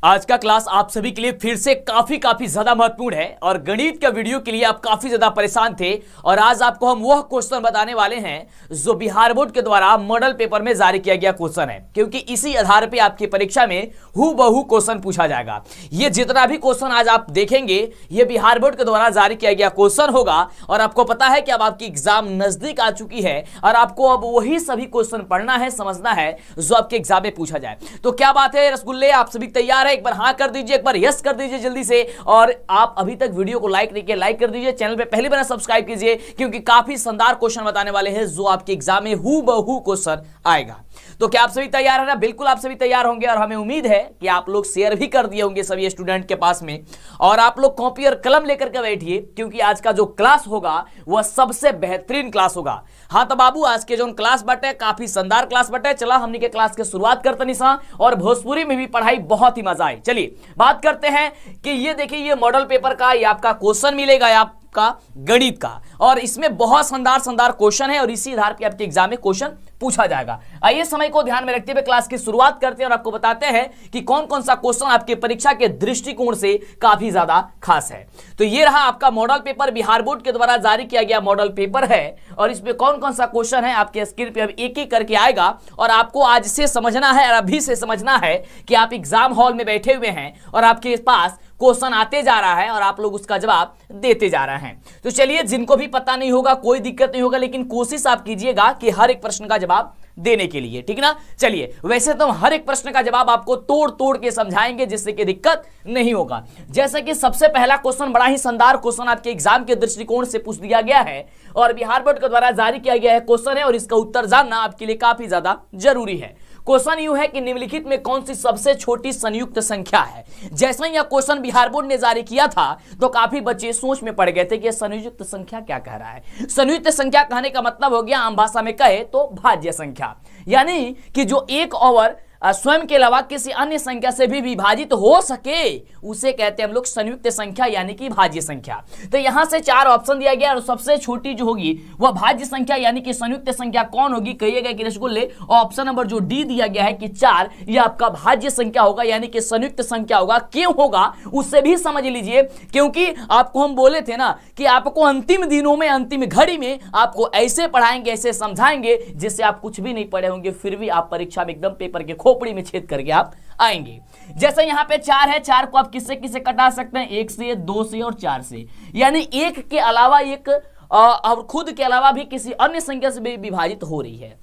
आज का क्लास आप सभी के लिए फिर से काफी ज्यादा महत्वपूर्ण है और गणित का वीडियो के लिए आप काफी ज्यादा परेशान थे और आज आपको हम वह क्वेश्चन बताने वाले हैं जो बिहार बोर्ड के द्वारा मॉडल पेपर में जारी किया गया क्वेश्चन है, क्योंकि इसी आधार पे आपकी परीक्षा में हूबहू क्वेश्चन पूछा जाएगा। ये जितना भी क्वेश्चन आज आप देखेंगे ये बिहार बोर्ड के द्वारा जारी किया गया क्वेश्चन होगा और आपको पता है कि अब आपकी एग्जाम नजदीक आ चुकी है और आपको अब वही सभी क्वेश्चन पढ़ना है, समझना है जो आपके एग्जाम में पूछा जाए। तो क्या बात है रसगुल्ले, आप सभी तैयार है? एक बार हाँ कर दीजिए, एक बार यस कर दीजिए जल्दी से। और आप अभी तक वीडियो को लाइक नहीं किया, लाइक कर दीजिए, चैनल पे पहली बार सब्सक्राइब कीजिए, क्योंकि काफी शानदार क्वेश्चन बताने वाले हैं जो आपके एग्जाम में हूबहू क्वेश्चन आएगा। तो क्या आप सभी तैयार है ना? बिल्कुल आप सभी तैयार होंगे और हमें उम्मीद है कि आप लोग शेयर भी कर दिए होंगे सभी स्टूडेंट के पास में, और आप लोग कॉपी और कलम लेकर के बैठिए, क्योंकि आज का जो क्लास होगा वह सबसे बेहतरीन क्लास होगा। हाँ तो बाबू, आज के जो क्लास बटे काफी शानदार क्लास बटे। चला हमने के क्लास की शुरुआत करते निशा, और भोजपुरी में भी पढ़ाई बहुत ही मजा आई। चलिए बात करते हैं कि ये देखिए ये मॉडल पेपर का ये आपका क्वेश्चन मिलेगा आपका गणित का, और इसमें बहुत शानदार क्वेश्चन है और इसी आधार पे आपके एग्जाम में क्वेश्चन पूछा जाएगा। आइए समय को ध्यान में रखते हुए क्लास की शुरुआत करते हैं और आपको बताते हैं कि कौन कौन सा क्वेश्चन आपके परीक्षा के दृष्टिकोण से काफी ज्यादा खास है। तो ये रहा आपका मॉडल पेपर, बिहार बोर्ड के द्वारा जारी किया गया मॉडल पेपर है, और इसमें कौन कौन सा क्वेश्चन है आपके स्क्रीन पे अब एक एक करके आएगा और आपको आज से समझना है और अभी से समझना है कि आप एग्जाम हॉल में बैठे हुए हैं और आपके पास क्वेश्चन आते जा रहा है और आप लोग उसका जवाब देते जा रहे हैं। तो चलिए, जिनको भी पता नहीं होगा कोई दिक्कत नहीं होगा, लेकिन कोशिश आप कीजिएगा कि हर एक प्रश्न का जवाब देने के लिए, ठीक ना? चलिए, वैसे तो हर एक प्रश्न का जवाब आपको तोड़ तोड़ के समझाएंगे जिससे कि दिक्कत नहीं होगा। जैसे कि सबसे पहला क्वेश्चन बड़ा ही शानदार क्वेश्चन आपके एग्जाम के दृष्टिकोण से पूछ दिया गया है और बिहार बोर्ड के द्वारा जारी किया गया है क्वेश्चन है, और इसका उत्तर जानना आपके लिए काफी ज्यादा जरूरी है। क्वेश्चन यूं है कि निम्नलिखित में कौन सी सबसे छोटी संयुक्त संख्या है? जैसा ही यह क्वेश्चन बिहार बोर्ड ने जारी किया था तो काफी बच्चे सोच में पड़ गए थे कि संयुक्त संख्या क्या कह रहा है। संयुक्त संख्या कहने का मतलब हो गया आम भाषा में कहे तो भाज्य संख्या, यानी कि जो एक ओवर स्वयं के अलावा किसी अन्य संख्या से भी विभाजित हो सके उसे कहते हैं हम लोग संयुक्त संख्या, यानी कि भाज्य संख्या। तो यहां से चार ऑप्शन दिया गया और सबसे छोटी जो होगी वह भाज्य संख्या यानी कि संयुक्त संख्या कौन होगी? कहिएगा कि रसगुल्ले, ऑप्शन नंबर जो डी दिया गया है कि 4, यह आपका भाज्य संख्या होगा, यानी कि संयुक्त संख्या होगा। क्यों होगा उससे भी समझ लीजिए, क्योंकि आपको हम बोले थे ना कि आपको अंतिम दिनों में, अंतिम घड़ी में आपको ऐसे पढ़ाएंगे, ऐसे समझाएंगे जिससे आप कुछ भी नहीं पढ़े होंगे, फिर भी आप परीक्षा में एकदम पेपर के खोपड़ी में छेद करके आप आएंगे। जैसे यहां पे 4 है, 4 को आप किससे किससे कटा सकते हैं? 1 से, 2 से और 4 से, यानी 1 के अलावा एक और खुद के अलावा भी किसी अन्य संख्या से भी विभाजित हो रही है।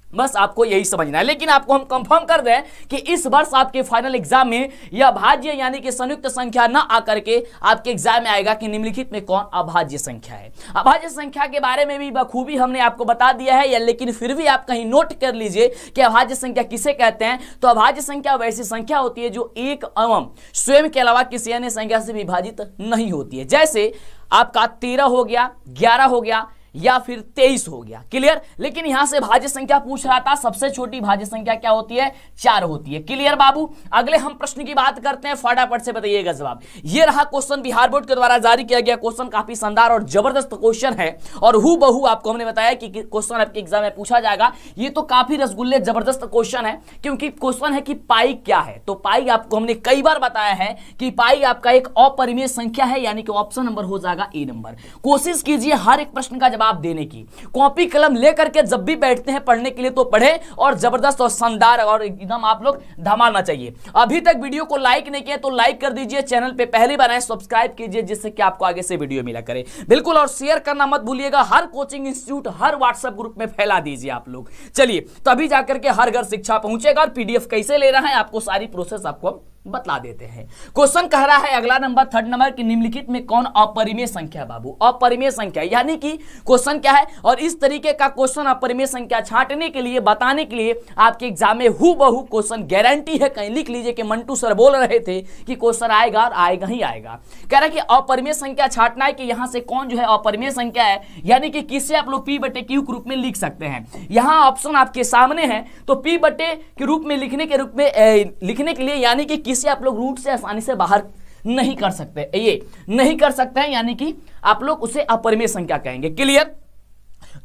बस आपको यही समझना है। लेकिन आपको हम कंफर्म कर दें कि इस वर्ष आपके फाइनल एग्जाम में यह भाज्य यानी कि संयुक्त संख्या न आकर के आपके एग्जाम में आएगा कि निम्नलिखित में कौन अभाज्य संख्या है। अभाज्य संख्या के बारे में भी बखूबी हमने आपको बता दिया है, या लेकिन फिर भी आप कहीं नोट कर लीजिए कि अभाज्य संख्या किसे कहते हैं। तो अभाज्य संख्या वैसी संख्या होती है जो एक एवं स्वयं के अलावा किसी अन्य संख्या से विभाजित नहीं होती है। जैसे आपका 13 हो गया, 11 हो गया या फिर 23 हो गया। क्लियर? लेकिन यहां से भाज्य संख्या पूछ रहा था, सबसे छोटी भाज्य संख्या क्या होती है? 4 होती है। क्लियर बाबू? अगले हम प्रश्न की बात करते हैं, फटाफट से बताइएगा जवाब। ये रहा क्वेश्चन बिहार बोर्ड के द्वारा जारी किया गया क्वेश्चन, काफी शानदार और जबरदस्त क्वेश्चन है और हूबहू आपको हमने बताया कि क्वेश्चन आपके एग्जाम में पूछा जाएगा। ये तो काफी रसगुल्ले जबरदस्त क्वेश्चन है, क्योंकि क्वेश्चन है कि पाई क्या है। तो पाई आपको हमने कई बार बताया है कि पाई आपका एक अपरिमेय संख्या है, यानी कि ऑप्शन नंबर हो जाएगा ए नंबर। कोशिश कीजिए हर एक प्रश्न का जवाब देने की, कॉपी कलम लेकर के जब भी बैठते हैं पढ़ने के लिए तो पढ़े और जबरदस्त और शानदार और एकदम आप लोग धमालना चाहिए। अभी तक वीडियो को लाइक नहीं किया तो लाइक कर दीजिए, चैनल पे पहली बार आए सब्सक्राइब कीजिए जिससे कि आपको आगे से वीडियो मिला करे बिल्कुल, और शेयर करना मत भूलिएगा। हर कोचिंग इंस्टीट्यूट, हर व्हाट्सएप ग्रुप में फैला दीजिए आप लोग। चलिए, तभी जाकर के हर घर शिक्षा पहुंचेगा। और पीडीएफ कैसे ले रहा है आपको सारी प्रोसेस आपको बतला देते हैं। क्वेश्चन कह रहा है अगला नंबर, 3rd नंबर कि निम्नलिखित में कौन अपरिमेय संख्या? बाबू, अपरिमेय संख्या यानी कि क्वेश्चन क्या है, और इस तरीके का क्वेश्चन अपरिमेय संख्या छांटने के लिए, बताने के लिए आपके एग्जाम में हूबहू क्वेश्चन गारंटी है। कहीं लिख लीजिए कि मंटू सर बोल रहे थे कि क्वेश्चन आएगा और आएगा ही आएगा। कह रहा है कि अपरिमेय संख्या छांटना है कि यहां से कौन जो है अपरिमेय संख्या है, यानी कि किससे आप लोग P/Q के रूप में लिख सकते हैं। यहां ऑप्शन आपके सामने है, तो P/Q के रूप में लिखने के लिए यानी कि से आप लोग रूट से आसानी से बाहर नहीं कर सकते, ये नहीं कर सकते हैं, यानी कि आप लोग उसे अपरिमेय संख्या कहेंगे। क्लियर?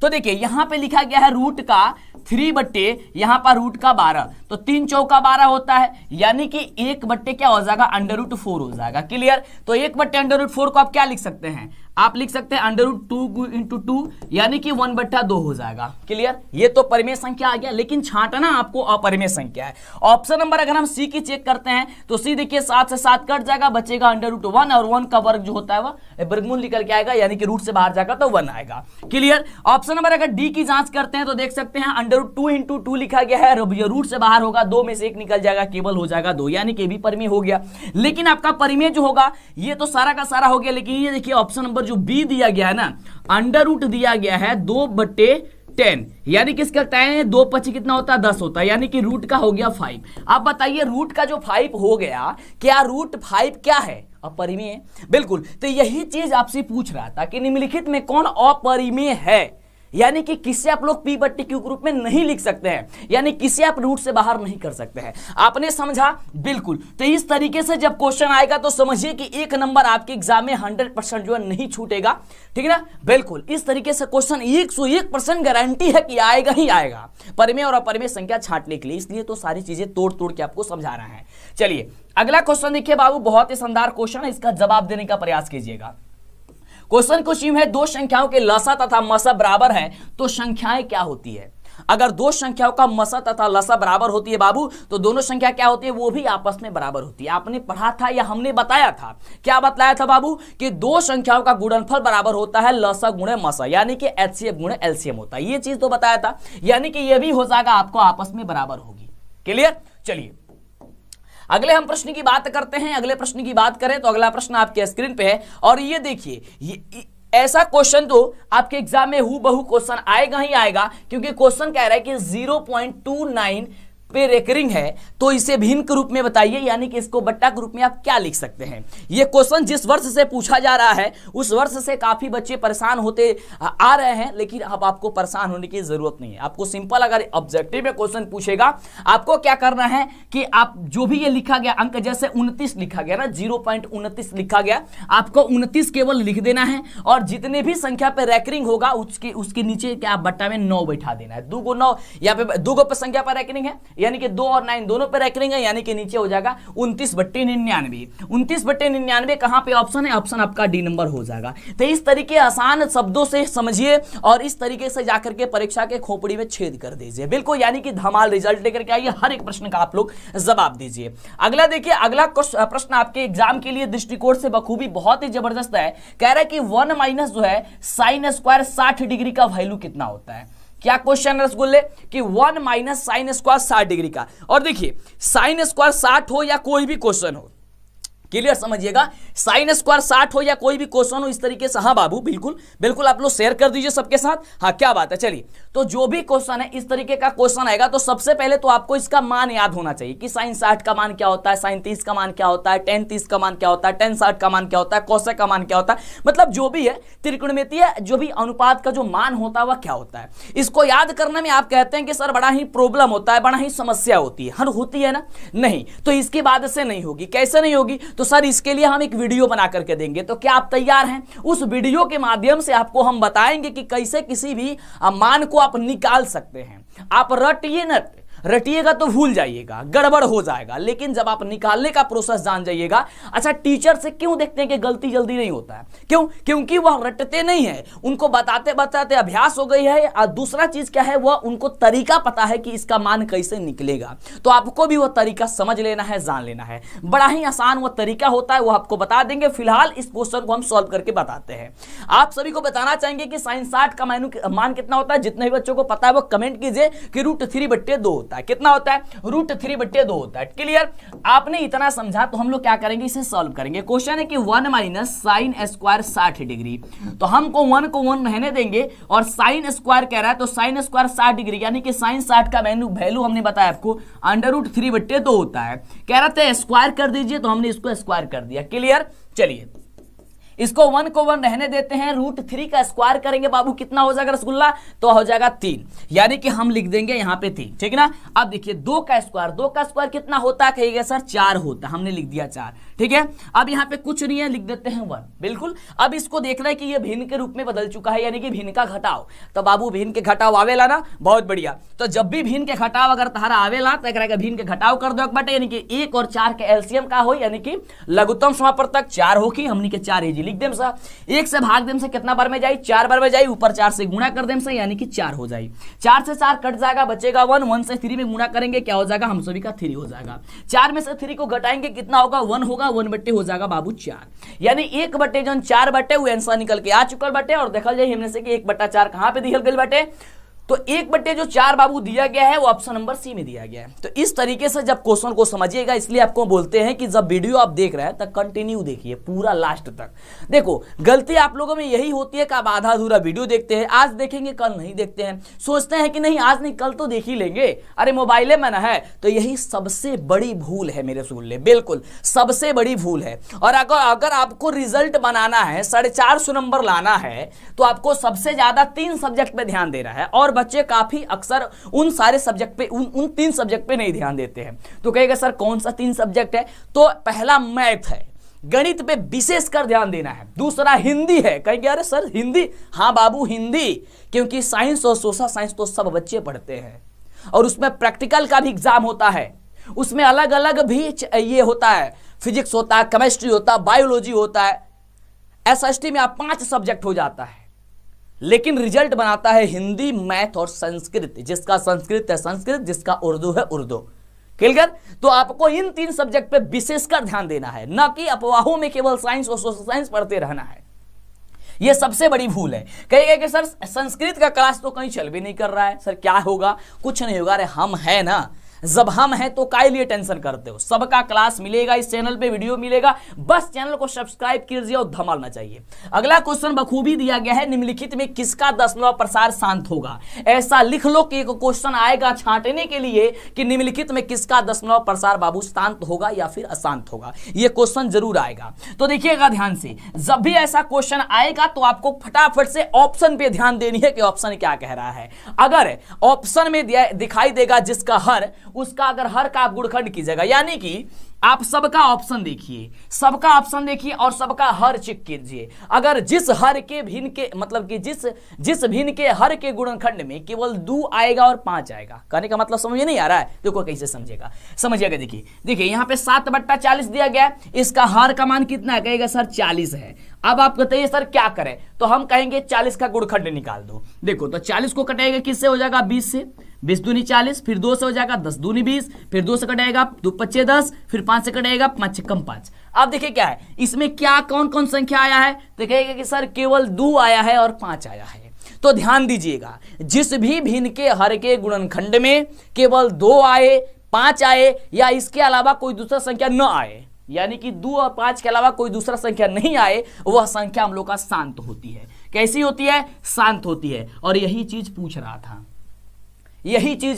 तो देखिए यहां पे लिखा गया है रूट का 3 बट्टे यहां पर रूट का 12, तो 3 चौका 12 होता है, यानी कि 1 बट्टे क्या हो जाएगा √4 हो जाएगा। क्लियर? तो 1 बट्टे √4 को आप क्या लिख सकते हैं, आप लिख सकते हैं √2 × 2 यानी कि 1/2 हो जाएगा। क्लियर? ये तो परिमेय संख्या आ गया, लेकिन छांटना आपको अपरिमेय संख्या है। ऑप्शन नंबर अगर हम सी की चेक करते हैं तो सी देखिए 7 से 7 कट जाएगा, बचेगा √1 और 1 का वर्ग जो होता है वह वर्गमूल निकल के आएगा, यानी कि रूट से बाहर जाएगा तो 1 आएगा। क्लियर? ऑप्शन नंबर अगर डी की जांच करते हैं तो देख सकते हैं √2 × 2 लिखा गया है, रूट से बाहर होगा, 2 में से 1 निकल जाएगा, केवल हो जाएगा 2, यानी कि भी परिमेय हो गया। लेकिन आपका परिमेय जो होगा ये तो सारा का सारा हो गया, लेकिन ये देखिए ऑप्शन नंबर जो बी दिया गया है ना, √ दिया गया है 2/10, यानी कि इसका tan 2 × 5 कितना होता है 10 होता है, यानी कि रूट का हो गया 5। अब बताइए रूट का जो 5 हो गया, क्या √5 क्या है, अपरिमेय है? बिल्कुल। तो यही चीज आपसे पूछ रहा था कि निम्नलिखित में कौन अपरिमेय है, यानी कि किसे आप लोग P/Q के रूप में नहीं लिख सकते हैं, यानी किसे आप रूट से बाहर नहीं कर सकते हैं। आपने समझा? बिल्कुल। तो इस तरीके से जब क्वेश्चन आएगा तो समझिए कि 1 नंबर आपके एग्जाम में 100% जो है नहीं छूटेगा, ठीक है ना? बिल्कुल इस तरीके से क्वेश्चन 101% गारंटी है कि आएगा ही आएगा, परिमेय और अपरिमेय संख्या छांटने के लिए, इसलिए तो सारी चीजें तोड़ तोड़ के आपको समझा रहा है। चलिए अगला क्वेश्चन देखिए बाबू, बहुत ही शानदार क्वेश्चन है, इसका जवाब देने का प्रयास कीजिएगा। क्वेश्चन क्वेश्चन है दो संख्याओं के लसा तथा मसा बराबर है तो संख्याएं क्या होती है? अगर दो संख्याओं का मसा तथा लसा बराबर होती है बाबू, तो दोनों संख्या क्या होती है, वो भी आपस में बराबर होती है। आपने पढ़ा था या हमने बताया था, क्या बताया था बाबू, कि दो संख्याओं का गुणनफल बराबर होता है लसा गुणे मसा, यानी कि HCF गुणे LCM होता है। ये चीज तो बताया था, यानी कि ये भी हो जाएगा आपको आपस में बराबर होगी। क्लियर? चलिए अगले हम प्रश्न की बात करते हैं। अगले प्रश्न की बात करें तो अगला प्रश्न आपके स्क्रीन पे है, और ये देखिए ऐसा क्वेश्चन तो आपके एग्जाम में हूबहू क्वेश्चन आएगा ही आएगा, क्योंकि क्वेश्चन कह रहा है कि 0.29 पे रेकरिंग है, तो इसे भिन्न के रूप में बताइए, यानी कि इसको बट्टा के रूप में आप क्या लिख सकते हैं। ये क्वेश्चन जिस वर्ष से पूछा जा रहा है उस वर्ष से काफी बच्चे परेशान होते आ रहे हैं, लेकिन अब आपको परेशान होने की जरूरत नहीं है। आपको सिंपल, अगर ऑब्जेक्टिव में क्वेश्चन पूछेगा, आपको क्या करना है कि आप जो भी ये लिखा गया अंक, जैसे 29 लिखा गया ना, 0.29 लिखा गया, आपको 29 केवल लिख देना है, और जितने भी संख्या पे रैकरिंग होगा उसके नीचे क्या बट्टा में 9 बैठा देना है। 2 को 9, यहाँ पे 2 पे संख्या पर रैकरिंग है, यानी कि 2 और 9 दोनों पे रैकरिंग है, यानी कि नीचे हो जाएगा 29/99। 29/99 कहां पे ऑप्शन है? ऑप्शन आपका डी नंबर हो जाएगा। तो इस तरीके आसान शब्दों से समझिए और इस तरीके से जाकर के परीक्षा के खोपड़ी में छेद कर दीजिए। बिल्कुल, यानी कि धमाल रिजल्ट लेकर के आइए, हर एक प्रश्न का आप लोग जवाब दीजिए। अगला देखिए, अगला प्रश्न आपके एग्जाम के लिए दृष्टिकोण से बखूबी बहुत ही जबरदस्त है। कह रहा है कि 1 माइनस जो है साइन स्क्वायर 60 डिग्री का वैल्यू कितना होता है? क्या क्वेश्चन रसगुल्ले, कि 1 माइनस साइन स्क्वायर 60 डिग्री का। और देखिए साइन स्क्वायर 60 हो या कोई भी क्वेश्चन हो, क्लियर समझिएगा, साइन स्क्वायर 60 हो या कोई भी क्वेश्चन हो, इस तरीके से, हाँ बाबू बिल्कुल बिल्कुल आप लोग शेयर कर दीजिए सबके साथ। हाँ क्या बात है। चलिए, तो जो भी क्वेश्चन है इस तरीके का क्वेश्चन आएगा तो सबसे पहले तो आपको इसका मान याद होना चाहिए कि साइन 60 का मान क्या होता है, साइन 30 का मान क्या होता है, टेन 30 का मान क्या होता है, टेन 60 का मान क्या होता है, कोसेक का मान क्या होता है, मतलब जो भी है त्रिकोणमितीय जो भी अनुपात का जो मान होता है वह क्या होता है। इसको याद करने में आप कहते हैं कि सर बड़ा ही प्रॉब्लम होता है, बड़ा ही समस्या होती है, हर होती है ना, नहीं, तो इसके बाद से नहीं होगी। कैसे नहीं होगी? तो सर इसके लिए हम एक वीडियो बना करके देंगे, तो क्या आप तैयार हैं? उस वीडियो के माध्यम से आपको हम बताएंगे कि कैसे किसी भी मान को आप निकाल सकते हैं। आप रटिएगा तो भूल जाइएगा, गड़बड़ हो जाएगा, लेकिन जब आप निकालने का प्रोसेस जान जाइएगा। अच्छा, टीचर से क्यों देखते हैं कि गलती जल्दी नहीं होता है? क्यों? क्योंकि वह रटते नहीं है, उनको बताते बताते अभ्यास हो गई है। और दूसरा चीज क्या है, वह उनको तरीका पता है कि इसका मान कैसे निकलेगा, तो आपको भी वह तरीका समझ लेना है, जान लेना है। बड़ा ही आसान वह तरीका होता है, वो आपको बता देंगे। फिलहाल इस क्वेश्चन को हम सॉल्व करके बताते हैं। आप सभी को बताना चाहेंगे कि साइन 60 का मान कितना होता है। जितने भी बच्चों को पता है वो कमेंट कीजिए कि √3/2 कितना होता है, √3/2 होता है। क्लियर? आपने इतना समझा तो हम लोग क्या करेंगे, इसे सॉल्व करेंगे। क्वेश्चन है कि 1 माइनस साइन स्क्वायर 60 डिग्री, तो हमको 1 को 1 रहने देंगे, और साइन स्क्वायर कह रहा है तो साइन स्क्वायर 60 डिग्री, यानी कि साइन 60 का वैल्यू हमने बताया आपको √3/2 होता है। कह रहा था स्क्वायर कर दीजिए, तो हमने इसको स्क्वायर कर दिया। क्लियर? चलिए इसको 1 को 1 रहने देते हैं, √3 का स्क्वायर करेंगे बाबू, कितना हो जाएगा रसगुल्ला, तो हो जाएगा 3, यानी कि हम लिख देंगे यहाँ पे 3, ठीक है ना। अब देखिए 2 का स्क्वायर कितना होता है, कहिएगा सर 4 होता है, हमने लिख दिया 4, ठीक है। अब यहाँ पे कुछ नहीं है, लिख देते हैं 1, बिल्कुल। अब इसको देखना है कि ये भिन्न के रूप में बदल चुका है, यानी कि भिन्न का घटाव। तो बाबू भिन्न के घटाव आवेला ना, बहुत बढ़िया। तो जब भी भिन्न के घटाव अगर तहरा आवेला तो एकरा के भिन्न के घटाव कर दो बटे, यानी कि 1 और 4 के एलसीएम का हो, यानी कि लघुत्तम समापवर्तक 4 होगी, हमनी के 4 ही लिख देम सा। 1 से भाग देम से कितना बार में जाई, 4 बार में जाई, ऊपर 4 से गुणा कर देम से, यानी कि 4 हो जाए। 4 से 4 कट जाएगा, बचेगा 1, 1 से 3 में गुणा करेंगे, क्या हो जाएगा, हम सभी का 3 हो जाएगा। 4 में से 3 को घटाएंगे, कितना होगा, 1 होगा, 1 बट्टे हो जाएगा बाबू 4, यानी 1 बट्टे जो 4 बट्टे वो आंसर निकल के आ चुकल बटे। और देखल जाए हमने से कि 1/4 कहां पे दिखल गई बटे, तो 1/4 बाबू दिया गया है वो ऑप्शन नंबर सी में दिया गया है। तो इस तरीके से जब क्वेश्चन को समझिएगा, इसलिए आपको बोलते हैं कि जब वीडियो आप देख रहे हैं तब कंटिन्यू देखिए पूरा लास्ट तक। देखो गलती आप लोगों में यही होती है कि आप आधा अधूरा वीडियो देखते हैं, आज देखेंगे कल नहीं देखते हैं, सोचते हैं कि नहीं आज नहीं कल तो देख ही लेंगे, अरे मोबाइले में ना है। तो यही सबसे बड़ी भूल है मेरे सुन, बिल्कुल सबसे बड़ी भूल है। और अगर आपको रिजल्ट बनाना है, 450 नंबर लाना है, तो आपको सबसे ज्यादा 3 सब्जेक्ट पे ध्यान देना है। और बच्चे काफी अक्सर उन सारे सब्जेक्ट पे उन 3 सब्जेक्ट पे नहीं ध्यान देते हैं। तो कहेगा सर कौन सा 3 सब्जेक्ट है, तो पहला मैथ है, गणित पे विशेष कर ध्यान देना है। दूसरा हिंदी है, कहेंगे अरे सर हिंदी, हाँ बाबू हिंदी, क्योंकि साइंस और सोशल साइंस तो सब बच्चे पढ़ते हैं और उसमें प्रैक्टिकल का भी एग्जाम होता है, उसमें अलग अलग भी ये होता है, फिजिक्स होता है, केमिस्ट्री होता है, बायोलॉजी होता है। एसएसटी में आप 5 सब्जेक्ट हो जाता है, लेकिन रिजल्ट बनाता है हिंदी, मैथ और संस्कृत। जिसका संस्कृत है संस्कृत, जिसका उर्दू है उर्दू। क्लियर? तो आपको इन 3 सब्जेक्ट पे विशेषकर ध्यान देना है, न कि अफवाहों में केवल साइंस और सोशल साइंस पढ़ते रहना है। यह सबसे बड़ी भूल है। कहेगा कि सर संस्कृत का क्लास तो कहीं चल भी नहीं कर रहा है, सर क्या होगा, कुछ नहीं होगा। अरे हम है ना, जब हम हैं तो काय लिए टेंशन करते हो, सबका क्लास मिलेगा, इस चैनल पे वीडियो मिलेगा, बस चैनल को सब्सक्राइब कीजिए और धमालना चाहिए। अगला क्वेश्चन बखूबी दिया गया है, निम्नलिखित में किसका दशमलव प्रसार शांत होगा। ऐसा लिख लो कि एक क्वेश्चन आएगा छांटने के लिए कि निम्नलिखित में किसका दशमलव प्रसार बाबू शांत होगा या फिर अशांत होगा, यह क्वेश्चन जरूर आएगा। तो देखिएगा ध्यान से, जब भी ऐसा क्वेश्चन आएगा तो आपको फटाफट से ऑप्शन पे ध्यान देनी है कि ऑप्शन क्या कह रहा है। अगर ऑप्शन में दिखाई देगा जिसका हर, उसका अगर हर का आप गुणखंड कीजिएगा, यानी कि आप सबका ऑप्शन देखिए, सबका ऑप्शन देखिए और सबका हर चेक कीजिए। अगर जिस हर के भिन्न के मतलब कि जिस भिन्न के हर के गुणनखंड में केवल 2 आएगा और 5 आएगा, कहने का मतलब समझ में नहीं आ रहा है, देखो कैसे समझिएगा। देखिए यहाँ पे 7/40 दिया गया है, इसका हर का मान कितना है, कहेगा सर 40 है। अब आप बताइए सर क्या करें, तो हम कहेंगे 40 का गुणखंड निकाल दो। देखो तो 40 को कटेगा किससे, हो जाएगा 20 से, 20 दूनी 40, फिर 2 से हो जाएगा 10 दूनी 20, फिर 2 से कटेगा 2 5 10, फिर 5 से कटेगा 5 कम 5। अब देखिए क्या है इसमें, क्या कौन कौन संख्या आया है, तो कहेगा कि सर केवल 2 आया है और 5 आया है। तो ध्यान दीजिएगा, जिस भी भिन्न के हर के गुणनखंड में केवल 2 आए, 5 आए या इसके अलावा कोई दूसरा संख्या न आए, यानी कि 2 और 5 के अलावा कोई दूसरा संख्या नहीं आए, वह संख्या हम लोग का शांत होती है। कैसी होती है, शांत होती है। और यही चीज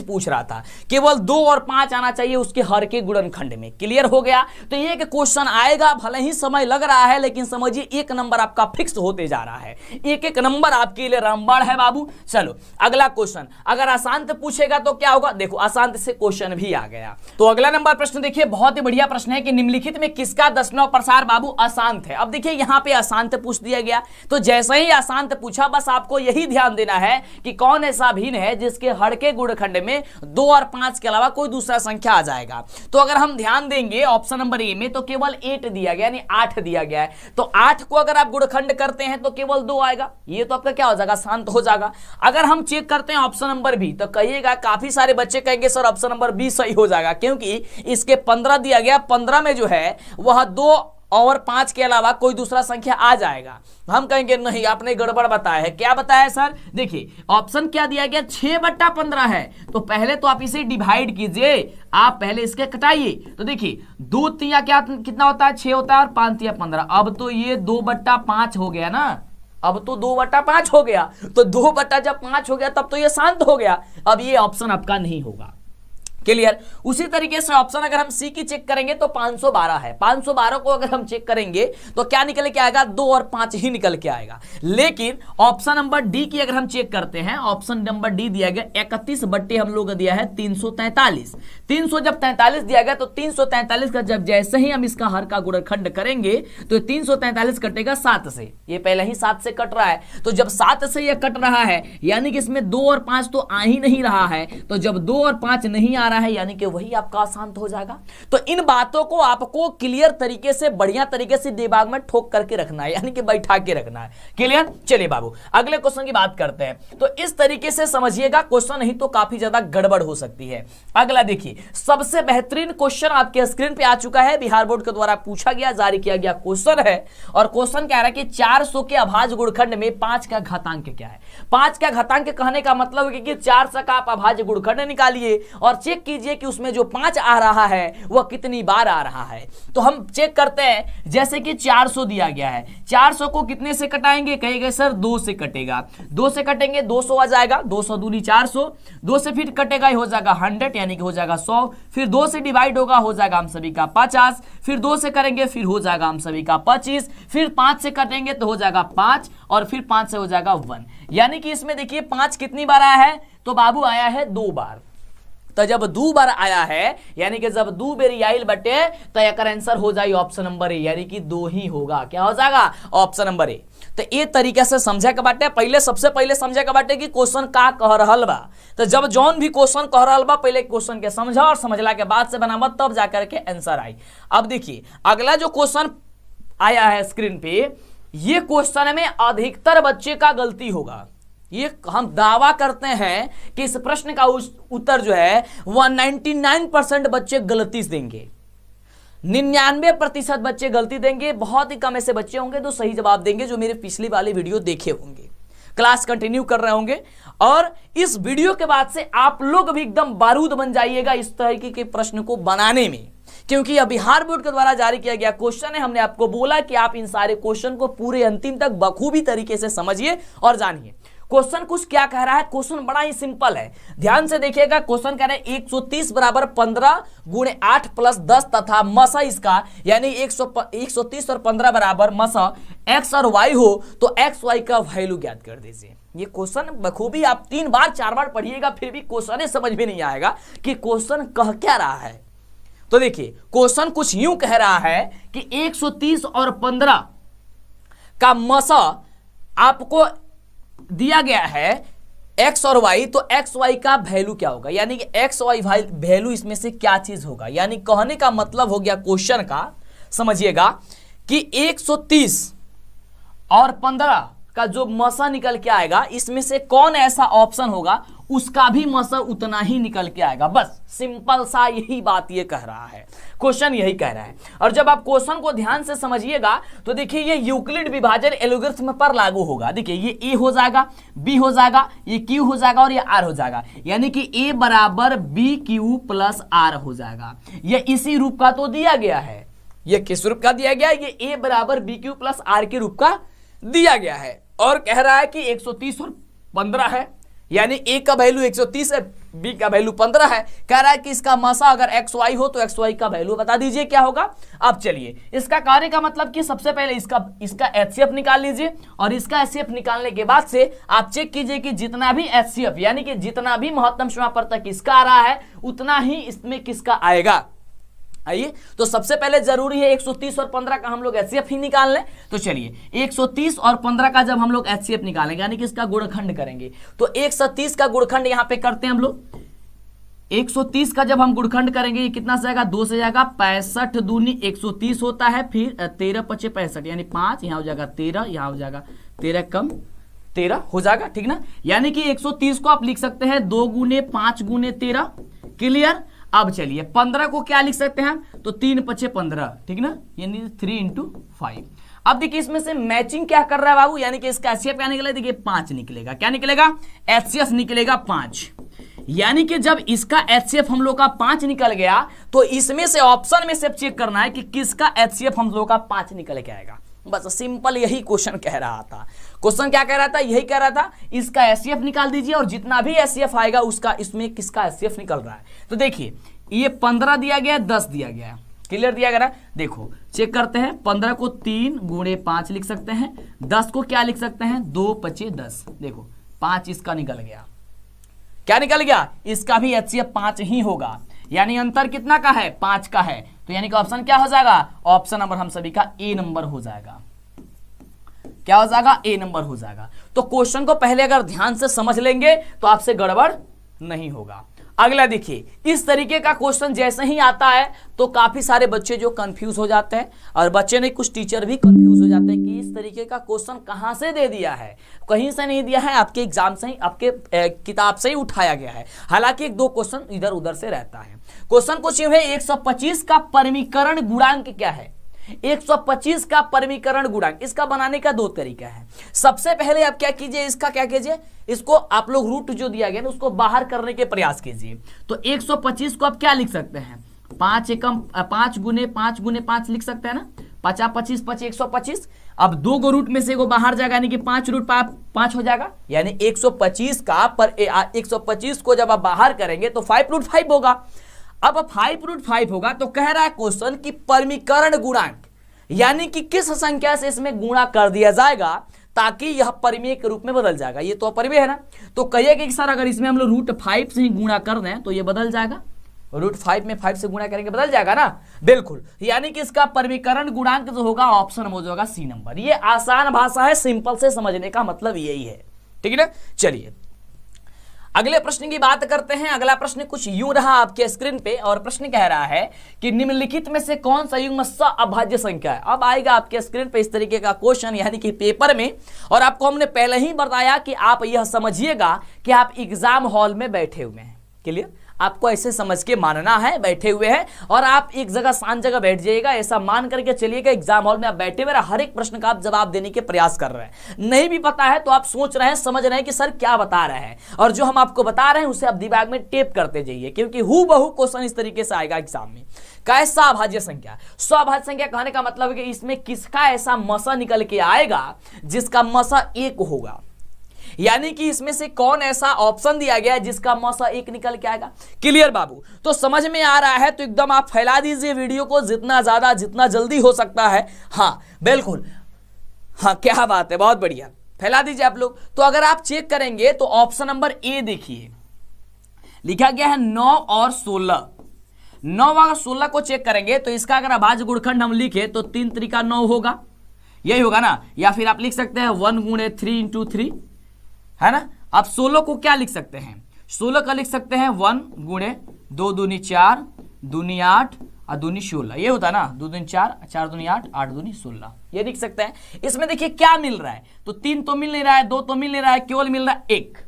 पूछ रहा था, केवल 2 और 5 आना चाहिए उसके हर के गुणनखंड में। क्लियर हो गया? तो ये क्वेश्चन आएगा, भले ही समय लग रहा है, लेकिन समझिए 1 नंबर आपका फिक्स होते जा रहा है, 1-1 नंबर आपके लिए रामबाण है बाबू। चलो अगला क्वेश्चन, अगर अशांत पूछेगा तो क्या होगा, देखो अशांत से क्वेश्चन भी आ गया। तो अगला नंबर प्रश्न देखिए, बहुत ही बढ़िया प्रश्न है कि निम्नलिखित में किसका दशमलव प्रसार बाबू अशांत है। अब देखिए यहाँ पे अशांत पूछ दिया गया, तो जैसे ही अशांत पूछा बस आपको यही ध्यान देना है कि कौन ऐसा भिन्न है जिसके हर के गुणनखंड में 2 और 5 के अलावा कोई दूसरा संख्या आ जाएगा। तो अगर हम ध्यान देंगे ऑप्शन नंबर ए में, तो केवल 8 दिया गया, यानी 8 दिया गया है। तो 8 को अगर आप गुणनखंड करते हैं तो केवल 2 आएगा, ये तो आपका क्या हो जाएगा, शांत हो जाएगा। अगर हम चेक करते हैं ऑप्शन नंबर बी, तो कहिएगा काफी सारे बच्चे कहेंगे सर ऑप्शन नंबर बी सही हो जाएगा, क्योंकि इसके 15 दिया गया, 15 में जो है वह 2 और 5 के अलावा कोई दूसरा संख्या आ जाएगा। हम कहेंगे नहीं आपने गड़बड़ बताया है। क्या बताया सर, देखिए ऑप्शन क्या दिया गया, 6/15 है। तो पहले तो आप इसे डिवाइड कीजिए, आप पहले इसके कटाइए। तो देखिए 2 तिया क्या कितना होता है, 6 होता है, और 5 तिया 15। अब तो ये 2/5 हो गया ना, अब तो 2/5 हो गया। तो 2 जब 5 हो गया तब तो ये शांत हो गया। अब ये ऑप्शन आपका नहीं होगा। क्लियर। उसी तरीके से ऑप्शन अगर हम सी की चेक करेंगे तो 512 है। 512 को अगर हम चेक करेंगे तो क्या निकल के आएगा, 2 और 5 ही निकल के आएगा। लेकिन ऑप्शन नंबर डी की अगर हम चेक करते हैं, ऑप्शन नंबर डी दिया गया 31 बट्टे हम लोग दिया है 343। 300 जब 43 दिया गया तो 343 का जब जैसे ही हम इसका हर का गुणनखंड करेंगे तो 343 कटेगा 7 से। ये पहले ही 7 से कट रहा है, तो जब 7 से ये कट रहा है यानी कि इसमें 2 और 5 तो आ ही नहीं रहा है। तो जब 2 और 5 नहीं आ रहा है यानी कि वही आपका अशांत हो जाएगा। तो इन बातों को आपको क्लियर तरीके से, बढ़िया तरीके से दिमाग में ठोक करके रखना है, यानी कि बैठा के रखना है। क्लियर। चलिए बाबू अगले क्वेश्चन की बात करते हैं। तो इस तरीके से समझिएगा क्वेश्चन, नहीं तो काफी ज्यादा गड़बड़ हो सकती है। अगला देखिए, सबसे बेहतरीन क्वेश्चन आपके स्क्रीन पे आ चुका है, बिहार बोर्ड के द्वारा पूछा गया, जारी किया गया क्वेश्चन है। और क्वेश्चन कह रहा है कि 400 के अभाज्य गुणनखंड में 5 का घातांक क्या है। 5 का घातांक कहने का मतलब है कि 400 का आप अभाज्य गुणनखंड निकालिए और चेक कीजिए कि उसमें जो 5 आ रहा है वह कितनी बार आ रहा है। तो हम चेक करते हैं, जैसे कि 400 दिया गया है, 400 को कितने से कटाएंगे, कहेंगे सर 2 से कटेगा। 2 से कटेंगे 200 आ जाएगा, 200 दूनी 400, 2 से फिर कटेगा हो जाएगा 100 यानी कि हो जाएगा 100, फिर 2 से डिवाइड होगा हो जाएगा हम सभी का 50, फिर 2 से करेंगे फिर हो जाएगा हम सभी का 25, फिर 5 से कटेंगे तो हो जाएगा 5 और फिर 5 से हो जाएगा 1। यानी कि इसमें देखिए 5 कितनी बार आया है, तो बाबू आया है 2 बार। तो जब 2 बार आया है यानी कि जब 2 बेरी आइल बटे तो एक आंसर हो जाए ऑप्शन नंबर ए, यानी कि 2 ही होगा। क्या हो जाएगा, ऑप्शन नंबर ए। तो ये तरीके से समझे के बाटे, पहले सबसे पहले समझे के बाटे कि क्वेश्चन का कह रहल बा। तो जब जौन भी क्वेश्चन कह रहल बा पहले क्वेश्चन के समझा और समझला के बाद से बनावा, तब जाकर के आंसर आई। अब देखिए अगला जो क्वेश्चन आया है स्क्रीन पे, ये क्वेश्चन में अधिकतर बच्चे का गलती होगा। ये हम दावा करते हैं कि इस प्रश्न का उत्तर जो है वह 99% बच्चे गलती देंगे, 99% बच्चे गलती देंगे। बहुत ही कम ऐसे बच्चे होंगे जो सही जवाब देंगे, जो मेरे पिछली वाली वीडियो देखे होंगे, क्लास कंटिन्यू कर रहे होंगे। और इस वीडियो के बाद से आप लोग भी एकदम बारूद बन जाइएगा इस तरीके के प्रश्न को बनाने में, क्योंकि यह बिहार बोर्ड के द्वारा जारी किया गया क्वेश्चन है। हमने आपको बोला कि आप इन सारे क्वेश्चन को पूरे अंतिम तक बखूबी तरीके से समझिए और जानिए। क्वेश्चन कुछ क्या कह रहा है, क्वेश्चन बड़ा ही सिंपल है, ध्यान से देखिएगा। क्वेश्चन कह रहे हैं 130 बराबर 15 गुणे 8 प्लस 10 तथा मसा इसका, यानी 130 और 15 बराबर मसा x और y हो तो x y का वैल्यू ज्ञात कर दीजिए। ये क्वेश्चन बखूबी आप 3 बार 4 बार पढ़िएगा फिर भी क्वेश्चन समझ में नहीं आएगा कि क्वेश्चन कह क्या रहा है। तो देखिए क्वेश्चन कुछ यूं कह रहा है कि 130 और 15 का मसा आपको दिया गया है x और y, तो x y का वैल्यू क्या होगा, यानी कि x y वैल्यू इसमें से क्या चीज होगा। यानी कहने का मतलब हो गया क्वेश्चन का, समझिएगा कि 130 और 15 का जो मसा निकल के आएगा इसमें से कौन ऐसा ऑप्शन होगा उसका भी मसा उतना ही निकल के आएगा। बस सिंपल सा यही बात ये कह रहा है, क्वेश्चन यही कह रहा है। और जब आप क्वेश्चन को ध्यान से समझिएगा तो देखिए ये यूक्लिड विभाजन एल्गोरिथ्म पर लागू होगा। देखिए ये ए हो जाएगा, बी हो जाएगा, ये क्यू हो जाएगा और ये आर हो जाएगा, यानी कि ए बराबर बी क्यू प्लस आर हो जाएगा। ये इसी रूप का तो दिया गया है, ये किस रूप का दिया गया है, ये ए बराबर बी क्यू प्लस आर के रूप का दिया गया है। और कह रहा है कि 130 और 15 है, यानी ए का वैल्यू 130 है, बी का वैल्यू 15 है। कह रहा है कि इसका मसा अगर एक्स वाई हो तो एक्स वाई का वैल्यू बता दीजिए क्या होगा। अब चलिए इसका कहने का मतलब कि सबसे पहले इसका एचसीएफ निकाल लीजिए और इसका एचसीएफ निकालने के बाद से आप चेक कीजिए कि जितना भी एचसीएफ यानी कि जितना भी महत्तम समापवर्तक किसका आ रहा है उतना ही इसमें किसका आएगा। आइए तो सबसे पहले जरूरी है 130 और 15 का हम लोग एचसीएफ ही निकाल लें। तो चलिए 130 और 15 का जब हम लोग एचसीएफ निकालेंगे यानी कि इसका गुणनखंड करेंगे तो 130 का गुणनखंड यहां पे करते हैं हम लोग। 130 का जब हम गुणनखंड करेंगे ये कितना से जाएगा, 2 से जाएगा, 65 दूनी 130 होता है, फिर 13 पचे 65 यानी 5, यहाँ हो जाएगा 13, यहाँ हो जाएगा 13 कम 13 हो जाएगा, ठीक ना। यानी कि 130 को आप लिख सकते हैं 2 गुने 5 गुने 13, क्लियर। अब चलिए 15 को क्या लिख सकते हैं, तो 3 पचे 15, ठीक ना, यानी 3 × 5। अब देखिए इसमें से मैचिंग क्या कर रहा है बाबू, यानी कि इसका एचसीएफ क्या निकलेगा, देखिए 5 निकलेगा। क्या निकलेगा, एचसीएफ निकलेगा 5। यानी कि जब इसका एचसीएफ हम लोग का 5 निकल गया तो इसमें से ऑप्शन में से चेक करना है कि किसका एचसीएफ हम लोग का 5 निकल के आएगा। बस सिंपल यही क्वेश्चन कह रहा था। क्वेश्चन क्या कह रहा था, यही कह रहा था इसका एचसीएफ निकाल दीजिए और जितना भी एचसीएफ आएगा उसका इसमें किसका एचसीएफ निकल रहा है। तो देखिए ये 15 दिया गया, 10 दिया गया, क्लियर दिया गया। देखो चेक करते हैं, 15 को 3 गुणे 5 लिख सकते हैं, 10 को क्या लिख सकते हैं 2 5 10। देखो 5 इसका निकल गया, क्या निकल गया, इसका भी एचसीएफ 5 ही होगा, यानी अंतर कितना का है 5 का है। तो यानी कि ऑप्शन क्या हो जाएगा, ऑप्शन नंबर हम सभी का ए नंबर हो जाएगा। क्या हो जाएगा, ए नंबर हो जाएगा। तो क्वेश्चन को पहले अगर ध्यान से समझ लेंगे तो आपसे गड़बड़ नहीं होगा। अगला देखिए, इस तरीके का क्वेश्चन जैसे ही आता है तो काफी सारे बच्चे जो कंफ्यूज हो जाते हैं, और बच्चे नहीं कुछ टीचर भी कंफ्यूज हो जाते हैं कि इस तरीके का क्वेश्चन कहां से दे दिया है, कहीं से नहीं दिया है, आपके एग्जाम से ही, आपके किताब से ही उठाया गया है। हालांकि एक दो क्वेश्चन इधर उधर से रहता है। क्वेश्चन कुछ यूं है, 125 का परमीकरण गुणांक क्या है। 125 का परमीकरण गुणांक, इसका बनाने का दो तरीका है। सबसे पहले आप क्या कीजिए, इसका क्या कीजिए, इसको आप लोग रूट जो दिया गया ना उसको बाहर करने के प्रयास कीजिए। तो 125 को आप क्या लिख सकते हैं, 5 एकम 5 गुने 5 गुने 5 लिख सकते हैं ना, 50 25 5 125। अब दो गो रूट में से को बाहर जाएगा, यानी कि 5 रूट 5 हो जाएगा, यानी 125 का पर 125 को जब आप बाहर करेंगे तो 5 रूट 5 होगा। अब 5 रूट 5 होगा तो कह रहा है क्वेश्चन की परमीकरण गुणांक, यानी कि किस संख्या से इसमें गुणा कर दिया जाएगा ताकि यह परिमेय के रूप में बदल जाएगा। ये तो अपरिमेय है ना, तो कहिए कि सर अगर इसमें हम लोग रूट 5 से ही गुणा कर दें तो ये बदल जाएगा, रूट 5 में 5 से गुणा करेंगे बदल जाएगा ना, बिल्कुल। यानी कि इसका परमीकरण गुणांक जो होगा ऑप्शन हो जाएगा सी नंबर। ये आसान भाषा है, सिंपल से समझने का मतलब यही है, ठीक है ना। चलिए अगले प्रश्न की बात करते हैं। अगला प्रश्न कुछ यूं रहा आपके स्क्रीन पे, और प्रश्न कह रहा है कि निम्नलिखित में से कौन सा युग्म अभाज्य संख्या है। अब आएगा आपके स्क्रीन पे इस तरीके का क्वेश्चन, यानी कि पेपर में, और आपको हमने पहले ही बताया कि आप यह समझिएगा कि आप एग्जाम हॉल में बैठे हुए हैं, क्लियर। आपको ऐसे समझ के मानना है बैठे हुए हैं, और आप एक जगह शांत जगह बैठ जाइएगा, ऐसा मान करके चलिएगा एग्जाम हॉल में आप बैठे हुए हर एक प्रश्न का आप जवाब देने के प्रयास कर रहे हैं। नहीं भी पता है तो आप सोच रहे हैं, समझ रहे हैं कि सर क्या बता रहे हैं, और जो हम आपको बता रहे हैं उसे आप दिमाग में टेप करते जाइए, क्योंकि हूबहू क्वेश्चन इस तरीके से आएगा एग्जाम में। कैसा अभाज्य संख्या, स्वाभाज्य संख्या कहने का मतलब है कि इसमें किसका ऐसा मसा निकल के आएगा जिसका मसा 1 होगा, यानी कि इसमें से कौन ऐसा ऑप्शन दिया गया है जिसका मसा 1 निकल के आएगा। क्लियर बाबू, तो समझ में आ रहा है तो एकदम आप फैला दीजिए वीडियो को जितना ज्यादा जितना जल्दी हो सकता है। हाँ बिल्कुल, हाँ क्या बात है, बहुत बढ़िया, फैला दीजिए आप लोग। तो अगर आप चेक करेंगे तो ऑप्शन नंबर ए देखिए लिखा गया है 9 और 16। 9 और 16 को चेक करेंगे तो इसका अगर अभाज्य गुणखंड हम लिखे तो 3 त्रिका 9 होगा, यही होगा ना। या फिर आप लिख सकते हैं 1 गुणे 3 इंटू 3, है ना। अब 16 को क्या लिख सकते हैं, 16 का लिख सकते हैं 1 गुणे 2 दूनी 4 दूनी 8 और दूनी 16, ये होता है ना, 2 दूनी 4 4 दूनी 8 8 दूनी 16, ये लिख सकते हैं। इसमें देखिए क्या मिल रहा है, तो 3 तो मिल नहीं रहा है, 2 तो मिल नहीं रहा है, केवल मिल रहा है 1,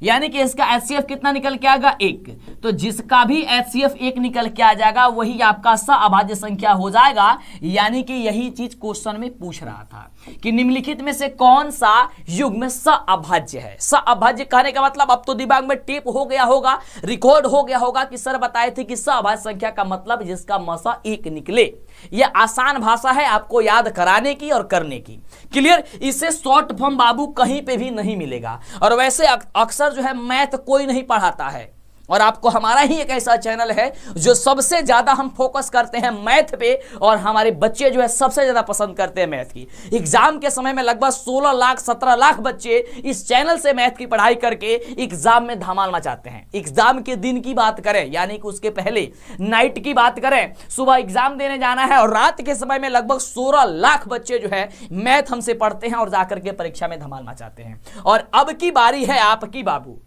यानी कि इसका एचसीएफ कितना निकल के आएगा 1। तो जिसका भी एचसीएफ 1 निकल के आ जाएगा वही आपका अभाज्य संख्या हो जाएगा। यानी कि यही चीज क्वेश्चन में पूछ रहा था कि निम्नलिखित में से कौन सा युग्म अभाज्य है। अभाज्य कहने का मतलब अब तो दिमाग में टेप हो गया होगा, रिकॉर्ड हो गया होगा कि सर बताए थे कि अभाज्य संख्या का मतलब जिसका मसा 1 निकले। यह आसान भाषा है आपको याद कराने की और करने की, क्लियर। इसे शॉर्ट फॉर्म बाबू कहीं पे भी नहीं मिलेगा, और वैसे अक्सर जो है मैथ कोई नहीं पढ़ाता है, और आपको हमारा ही एक ऐसा चैनल है जो सबसे ज्यादा हम फोकस करते हैं मैथ पे, और हमारे बच्चे जो है सबसे ज्यादा पसंद करते हैं मैथ की। एग्जाम के समय में लगभग 16 लाख 17 लाख बच्चे इस चैनल से मैथ की पढ़ाई करके एग्जाम में धमाल मचाते हैं। एग्जाम के दिन की बात करें, यानी कि उसके पहले नाइट की बात करें, सुबह एग्जाम देने जाना है और रात के समय में लगभग 16 लाख बच्चे जो है मैथ हमसे पढ़ते हैं और जाकर के परीक्षा में धमाल मचाते हैं। और अब की बारी है आपकी बाबू,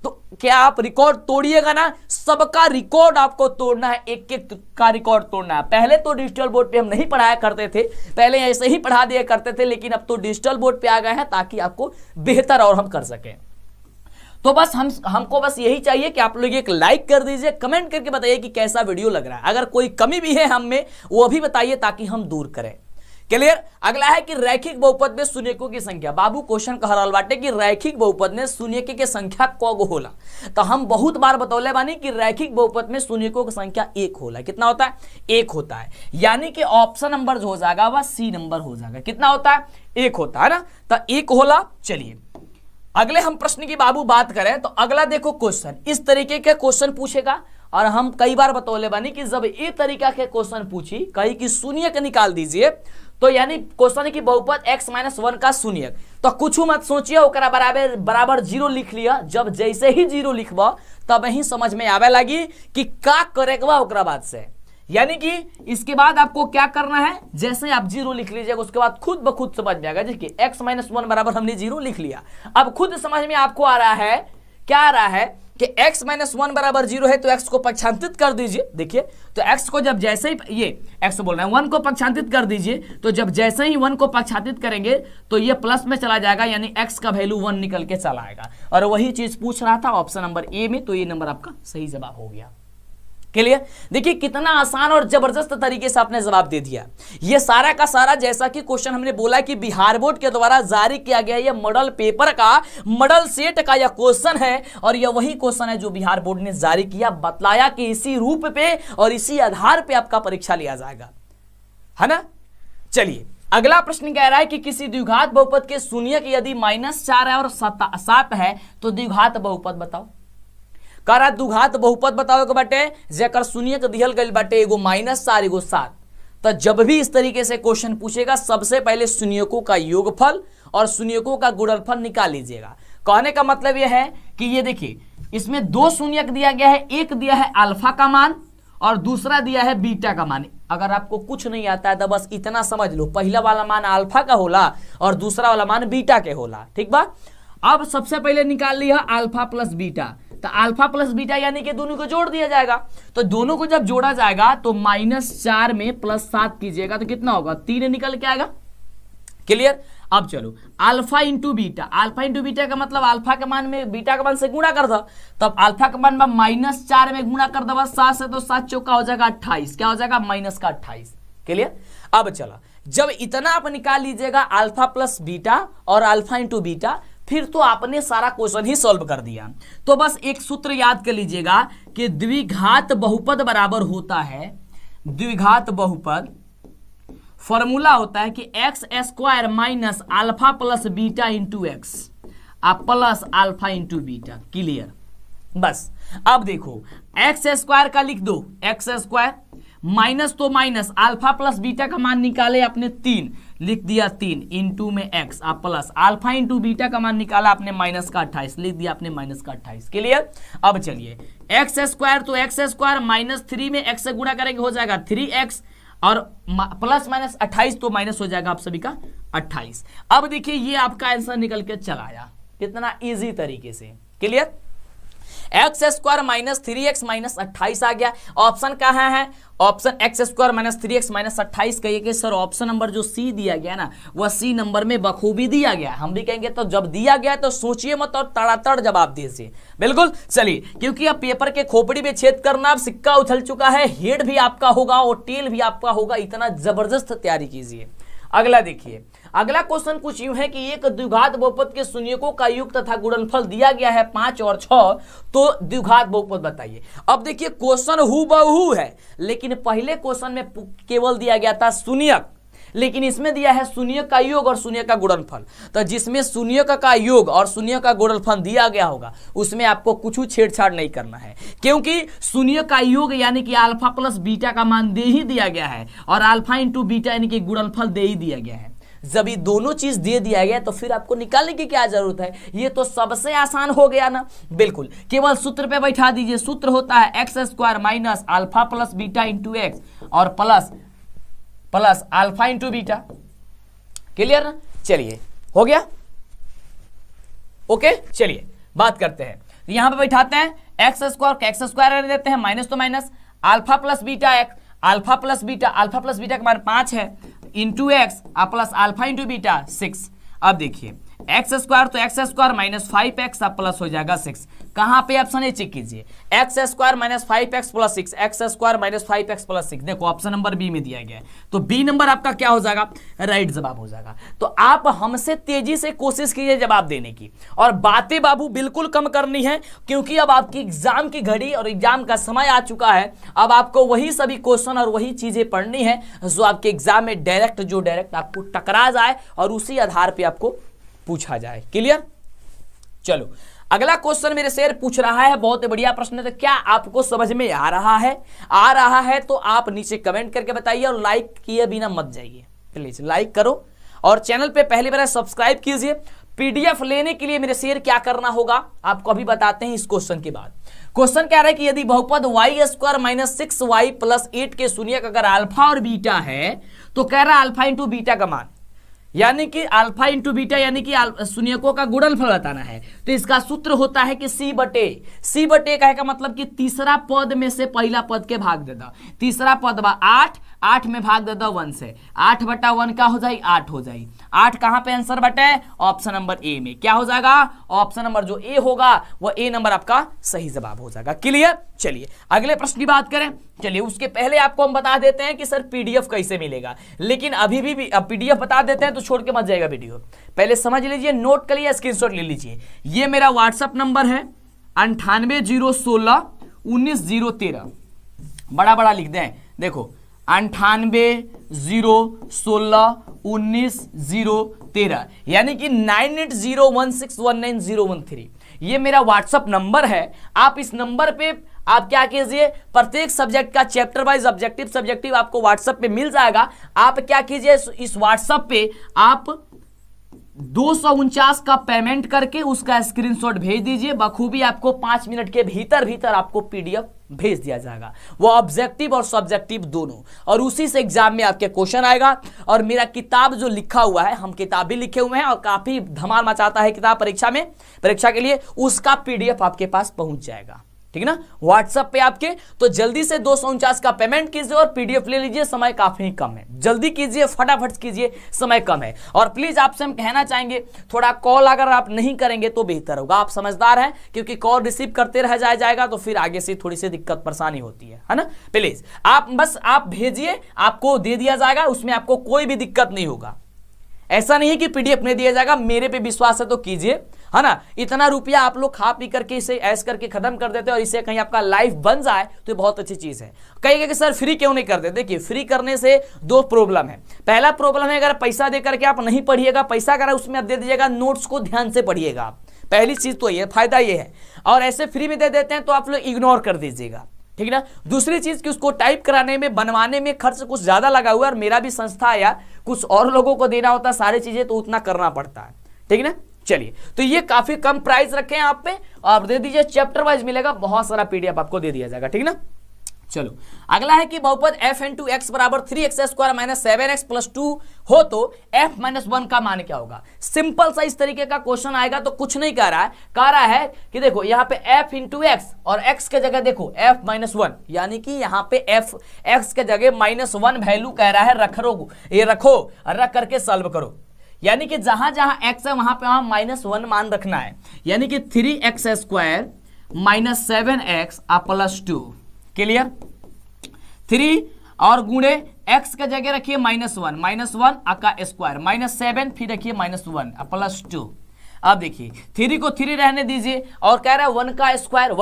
तो क्या आप रिकॉर्ड तोड़िएगा ना, सबका रिकॉर्ड आपको तोड़ना है, एक एक का रिकॉर्ड तोड़ना है। पहले तो डिजिटल बोर्ड पे हम नहीं पढ़ाया करते थे, पहले ऐसे ही पढ़ा दिया करते थे, लेकिन अब तो डिजिटल बोर्ड पे आ गए हैं ताकि आपको बेहतर और हम कर सकें। तो बस हमको बस यही चाहिए कि आप लोग एक लाइक कर दीजिए, कमेंट करके बताइए कि कैसा वीडियो लग रहा है। अगर कोई कमी भी है हम में वो भी बताइए ताकि हम दूर करें, क्लियर। अगला है कि रैखिक बहुपद में शून्यकों की संख्या। बाबू क्वेश्चन कह रहल बाटे कि रैखिक बहुपद में शून्यक के संख्या कगो होला, तो हम बहुत बार बतौले बानी कि रैखिक बहुपद में शून्यकों की संख्या 1 होला। कितना होता है? 1 होता है, यानी कि ऑप्शन नंबर जो हो जाएगा वह सी नंबर हो जाएगा। कितना होता है? 1 होता है ना, तो 1 होला। चलिए अगले हम प्रश्न की बाबू बात करें तो अगला देखो क्वेश्चन इस तरीके के क्वेश्चन पूछेगा, और हम कई बार बतौले बानी कि जब इस तरीका के क्वेश्चन पूछी कहीं कि शून्यक निकाल दीजिए, तो यानी क्वेश्चन की बहुपद x-1 का शून्यक, तो कुछ मत सोचिए, ओकरा बराबर 0 लिख लिया। जब जैसे ही 0 लिखबा तब ही समझ में आवे लगी कि का करेगा ओकरा बाद से, यानी कि इसके बाद आपको क्या करना है, जैसे आप 0 लिख लीजिएगा उसके बाद खुद ब खुद समझ में आएगा। देखिए x-1 बराबर हमने 0 लिख लिया। अब खुद समझ में आपको आ रहा है, क्या आ रहा है कि x-1 बराबर 0 है तो x को पक्षांतित कर दीजिए। देखिए तो x को जब जैसे ही ये x बोल रहे हैं 1 को पक्षांतित कर दीजिए, तो जब जैसे ही 1 को पक्षांतित करेंगे तो ये प्लस में चला जाएगा, यानी x का वैल्यू 1 निकल के चला आएगा। और वही चीज पूछ रहा था ऑप्शन नंबर ए में, तो ये नंबर आपका सही जवाब हो गया। क्लियर। देखिए कितना आसान और जबरदस्त तरीके से आपने जवाब दे दिया। ये सारा का सारा जैसा कि क्वेश्चन हमने बोला कि बिहार बोर्ड के द्वारा जारी किया गया ये मॉडल पेपर का मॉडल सेट का यह क्वेश्चन है, और यह वही क्वेश्चन है जो बिहार बोर्ड ने जारी किया, बतलाया कि इसी रूप पे और इसी आधार पे आपका परीक्षा लिया जाएगा, है ना। चलिए अगला प्रश्न कह रहा है कि किसी द्विघात बहुपद के शून्यक यदि -4 है और 7 है तो द्विघात बहुपद बताओ। करा द्विघात बहुपद बताओ के बाटे जेकर शून्यक दिहल गइल बाटे एगो -4 एगो 7। तो जब भी इस तरीके से क्वेश्चन पूछेगा सबसे पहले शून्यकों का योगफल और शून्यकों का गुणनफल निकाल लीजिएगा। कहने का मतलब यह है कि ये देखिए इसमें 2 शून्यक दिया गया है, एक दिया है अल्फा का मान और दूसरा दिया है बीटा का मान। अगर आपको कुछ नहीं आता है तो बस इतना समझ लो, पहला वाला मान अल्फा का होला और दूसरा वाला मान बीटा के होला, ठीक बा। अब सबसे पहले निकाल लिया अल्फा प्लस बीटा, तो अल्फा प्लस बीटा यानी कि दोनों को जोड़ दिया जाएगा। तो दोनों को जब जोड़ा जाएगा तो -4 में +7 कीजिएगा तो कितना होगा, 3 निकल के आएगा। क्लियर। अब चलो alpha into beta, alpha into beta का मतलब अल्फा के मान में बीटा के मान से गुणा कर दो, तब अल्फा के मान में -4 में गुणा कर दो 7 से, तो 7 चौका हो जाएगा 28, क्या हो जाएगा -28। क्लियर। अब चलो जब इतना आप निकाल लीजिएगा अल्फा प्लस बीटा और अल्फा इंटू बीटा, फिर तो आपने सारा क्वेश्चन ही सॉल्व कर दिया। तो बस एक सूत्र याद कर लीजिएगा कि द्विघात बहुपद बराबर होता है, द्विघात बहुपद फॉर्मूला होता है कि x² minus alpha plus beta into x plus alpha into beta. Clear. बस अब देखो x² का लिख दो, x² माइनस तो माइनस अल्फा प्लस बीटा का मान निकाले आपने 3, लिख दिया 3 इंटू में x plus alpha into beta का मान निकाला आपने -28, लिख दिया आपने -28। क्लियर। अब चलिए x² तो x² -3 में x से गुणा करेंगे हो जाएगा 3x और प्लस माइनस 28 तो माइनस हो जाएगा आप सभी का 28। अब देखिए ये आपका आंसर निकल के चला आया, कितना इजी तरीके से। क्लियर। x² -3x -28 आ गया। ऑप्शन कहाँ है, ऑप्शन x² -3x -28 कहिए कि सर ऑप्शन नंबर जो सी दिया गया ना वह सी नंबर में बखूबी दिया गया। हम भी कहेंगे तो जब दिया गया तो सोचिए मत और तड़ातड़ जवाब दीजिए। बिल्कुल। चलिए क्योंकि अब पेपर के खोपड़ी में छेद करना अब सिक्का उछल चुका है, हेड भी आपका होगा और टेल भी आपका होगा, इतना जबरदस्त तैयारी कीजिए। अगला देखिए, अगला क्वेश्चन कुछ यूं है कि एक द्विघात बहुपद के शून्यकों का योग तथा गुणनफल दिया गया है 5 और 6, तो द्विघात बहुपद बताइए। अब देखिए क्वेश्चन हूबहू है, लेकिन पहले क्वेश्चन में केवल दिया गया था शून्यक, लेकिन इसमें दिया है शून्यक का योग और शून्यक का गुणनफल। तो जिसमें शून्यक का योग और शून्यक का गुणनफल दिया गया होगा उसमें आपको कुछ छेड़छाड़ नहीं करना है, क्योंकि शून्यक का योग यानी कि अल्फा प्लस बीटा का मान दे ही दिया गया है और अल्फा इंटू बीटा यानी कि गुणनफल दे ही दिया गया है। जब ये दोनों चीज दे दिया गया तो फिर आपको निकालने की क्या जरूरत है, ये तो सबसे आसान हो गया ना। बिल्कुल, केवल सूत्र पे बैठा दीजिए। सूत्र होता है x² minus alpha plus beta into x और plus alpha into beta. Clear ना। चलिए हो गया, ओके। चलिए बात करते हैं, यहां पे बैठाते हैं x² देते हैं माइनस तो minus alpha plus beta x, alpha plus beta का मान 5 है into x plus alpha into beta 6। अब देखिए एक्स स्क्वायर तो एक्स स्क्वायर माइनस 5x अब प्लस हो जाएगा 6। कहां पे ऑप्शन है चेक कीजिए, x square minus 5x plus 6, x square minus 5x plus 6। देखो ऑप्शन नंबर बी में दिया गया है, तो बी नंबर आपका क्या हो जाएगा, राइट जवाब हो जाएगा। तो आप हमसे तेजी से कोशिश कीजिए जवाब देने की, और बातें बाबू बिल्कुल कम करनी है, क्योंकि अब आपकी एग्जाम की घड़ी और एग्जाम का समय आ चुका है। अब आपको वही सभी क्वेश्चन और वही चीजें पढ़नी है जो आपके एग्जाम में डायरेक्ट आपको टकरा जाए और उसी आधार पर आपको पूछा जाए। क्लियर? चलो अगला क्वेश्चन मेरे शेर पूछ रहा है, बहुत बढ़िया प्रश्न है। तो क्या आपको समझ में आ रहा है तो आप नीचे कमेंट करके बताइए, और लाइक किए बिना मत जाइए, प्लीज लाइक करो और चैनल पे पहली बार सब्सक्राइब कीजिए। पीडीएफ लेने के लिए मेरे शेर क्या करना होगा आपको अभी बताते हैं इस क्वेश्चन के बाद। क्वेश्चन कह रहा है कि यदि बहुपद Y square minus 6y plus 8 के शून्यक अगर अल्फा और बीटा है, तो कह रहा है अल्फा इंटू बीटा का मान, यानी कि अल्फा इंटू बीटा यानी कि शून्यकों का गुणनफल बताना है। तो इसका सूत्र होता है कि सी बटे का मतलब कि तीसरा पद में से पहला पद के भाग दे दो। तीसरा पद बा 8 में भाग दे दो 1 से, 8 बटा 1 का हो जाए 8 हो जाए। 8 कहां पे आंसर बटे, ऑप्शन नंबर ए में। क्या हो जाएगा, ऑप्शन नंबर जो ए होगा वो ए नंबर आपका सही जवाब हो जाएगा। क्लियर? चलिए अगले प्रश्न की बात करें। चलिए उसके पहले आपको हम बता देते हैं कि सर पीडीएफ कैसे मिलेगा, लेकिन अभी भी अब पीडीएफ बता देते हैं तो छोड़ के मत जाएगा वीडियो, पहले समझ लीजिए, नोट कर लीजिए, स्क्रीनशॉट ले लीजिए। ये मेरा व्हाट्सएप नंबर है 9801619013, बड़ा लिख दें, देखो 9801619013, यानी कि 9801619013, ये मेरा व्हाट्सएप नंबर है। आप इस नंबर पे आप क्या कीजिए, प्रत्येक सब्जेक्ट का चैप्टर वाइज सब्जेक्टिव आपको व्हाट्सएप पे मिल जाएगा। आप क्या कीजिए, इस व्हाट्सएप पे आप 249 का पेमेंट करके उसका स्क्रीनशॉट भेज दीजिए, बखूबी आपको 5 मिनट के भीतर आपको पीडीएफ भेज दिया जाएगा, वो ऑब्जेक्टिव और सब्जेक्टिव दोनों, और उसी से एग्जाम में आपके क्वेश्चन आएगा। और मेरा किताब जो लिखा हुआ है, हम किताब भी लिखे हुए हैं और काफी धमाल मचाता है किताब परीक्षा के लिए, उसका पीडीएफ आपके पास पहुंच जाएगा, ठीक ना, व्हाट्सएप पे आपके। तो जल्दी से 249 का पेमेंट कीजिए और पीडीएफ ले लीजिए, समय काफी कम है, जल्दी कीजिए, फटाफट कीजिए, समय कम है। और प्लीज आपसे हम कहना चाहेंगे, थोड़ा कॉल अगर आप नहीं करेंगे तो बेहतर होगा, आप समझदार हैं, क्योंकि कॉल रिसीव करते रह जाएगा तो फिर आगे से थोड़ी सी दिक्कत परेशानी होती है ना। प्लीज आप भेजिए, आपको दे दिया जाएगा, उसमें आपको कोई भी दिक्कत नहीं होगा। ऐसा नहीं है कि पीडीएफ नहीं दिया जाएगा, मेरे पे विश्वास है तो कीजिए, है ना। इतना रुपया आप लोग खा पी करके इसे ऐश करके खत्म कर देते हैं, और इससे कहीं आपका लाइफ बन जाए तो बहुत अच्छी चीज है। कहेंगे कि सर फ्री क्यों नहीं करते, देखिए फ्री करने से 2 प्रॉब्लम है। पहला प्रॉब्लम है, अगर पैसा दे करके आप नहीं पढ़िएगा, पैसा अगर उसमें आप दे दीजिएगा, नोट्स को ध्यान से पढ़िएगा आप, पहली चीज तो ये फायदा ये है। और ऐसे फ्री में दे देते हैं तो आप लोग इग्नोर कर दीजिएगा, ठीक ना। दूसरी चीज कि उसको टाइप कराने में, बनवाने में खर्च कुछ ज्यादा लगा हुआ है, और मेरा भी संस्था या कुछ और लोगों को देना होता है सारी चीजें, तो उतना करना पड़ता है, ठीक ना। चलिए तो ये काफी कम प्राइस रखे हैं आप पे, आप दे दीजिए, चैप्टर वाइज मिलेगा, बहुत सारा पीडीएफ आपको दे दिया जाएगा, ठीक ना। चलो अगला है कि बहुपद f इंटू एक्स बराबर 3x square minus 7x plus 2 हो तो f माइनस 1 का मान क्या होगा। सिंपल सा इस तरीके का क्वेश्चन आएगा, तो कुछ नहीं कह रहा है कि देखो यहाँ पे f इंटू एक्स और x के जगह देखो f माइनस 1, यानी कि यहाँ पे f x के जगह माइनस 1 वैल्यू कह रहा है रख करके सॉल्व करो, यानी कि जहां जहां x है वहां पे वहां माइनस 1 मान रखना है, यानी कि 3x square minus 7x plus 2। Clear? 3 और गुणे x के जगह रखिए माइनस 1 का स्क्वायर माइनस 7, फिर रखिए माइनस 1 प्लस 2। अब देखिए 3 को 3 रहने दीजिए, और कह रहा है 1 का स्क्वायर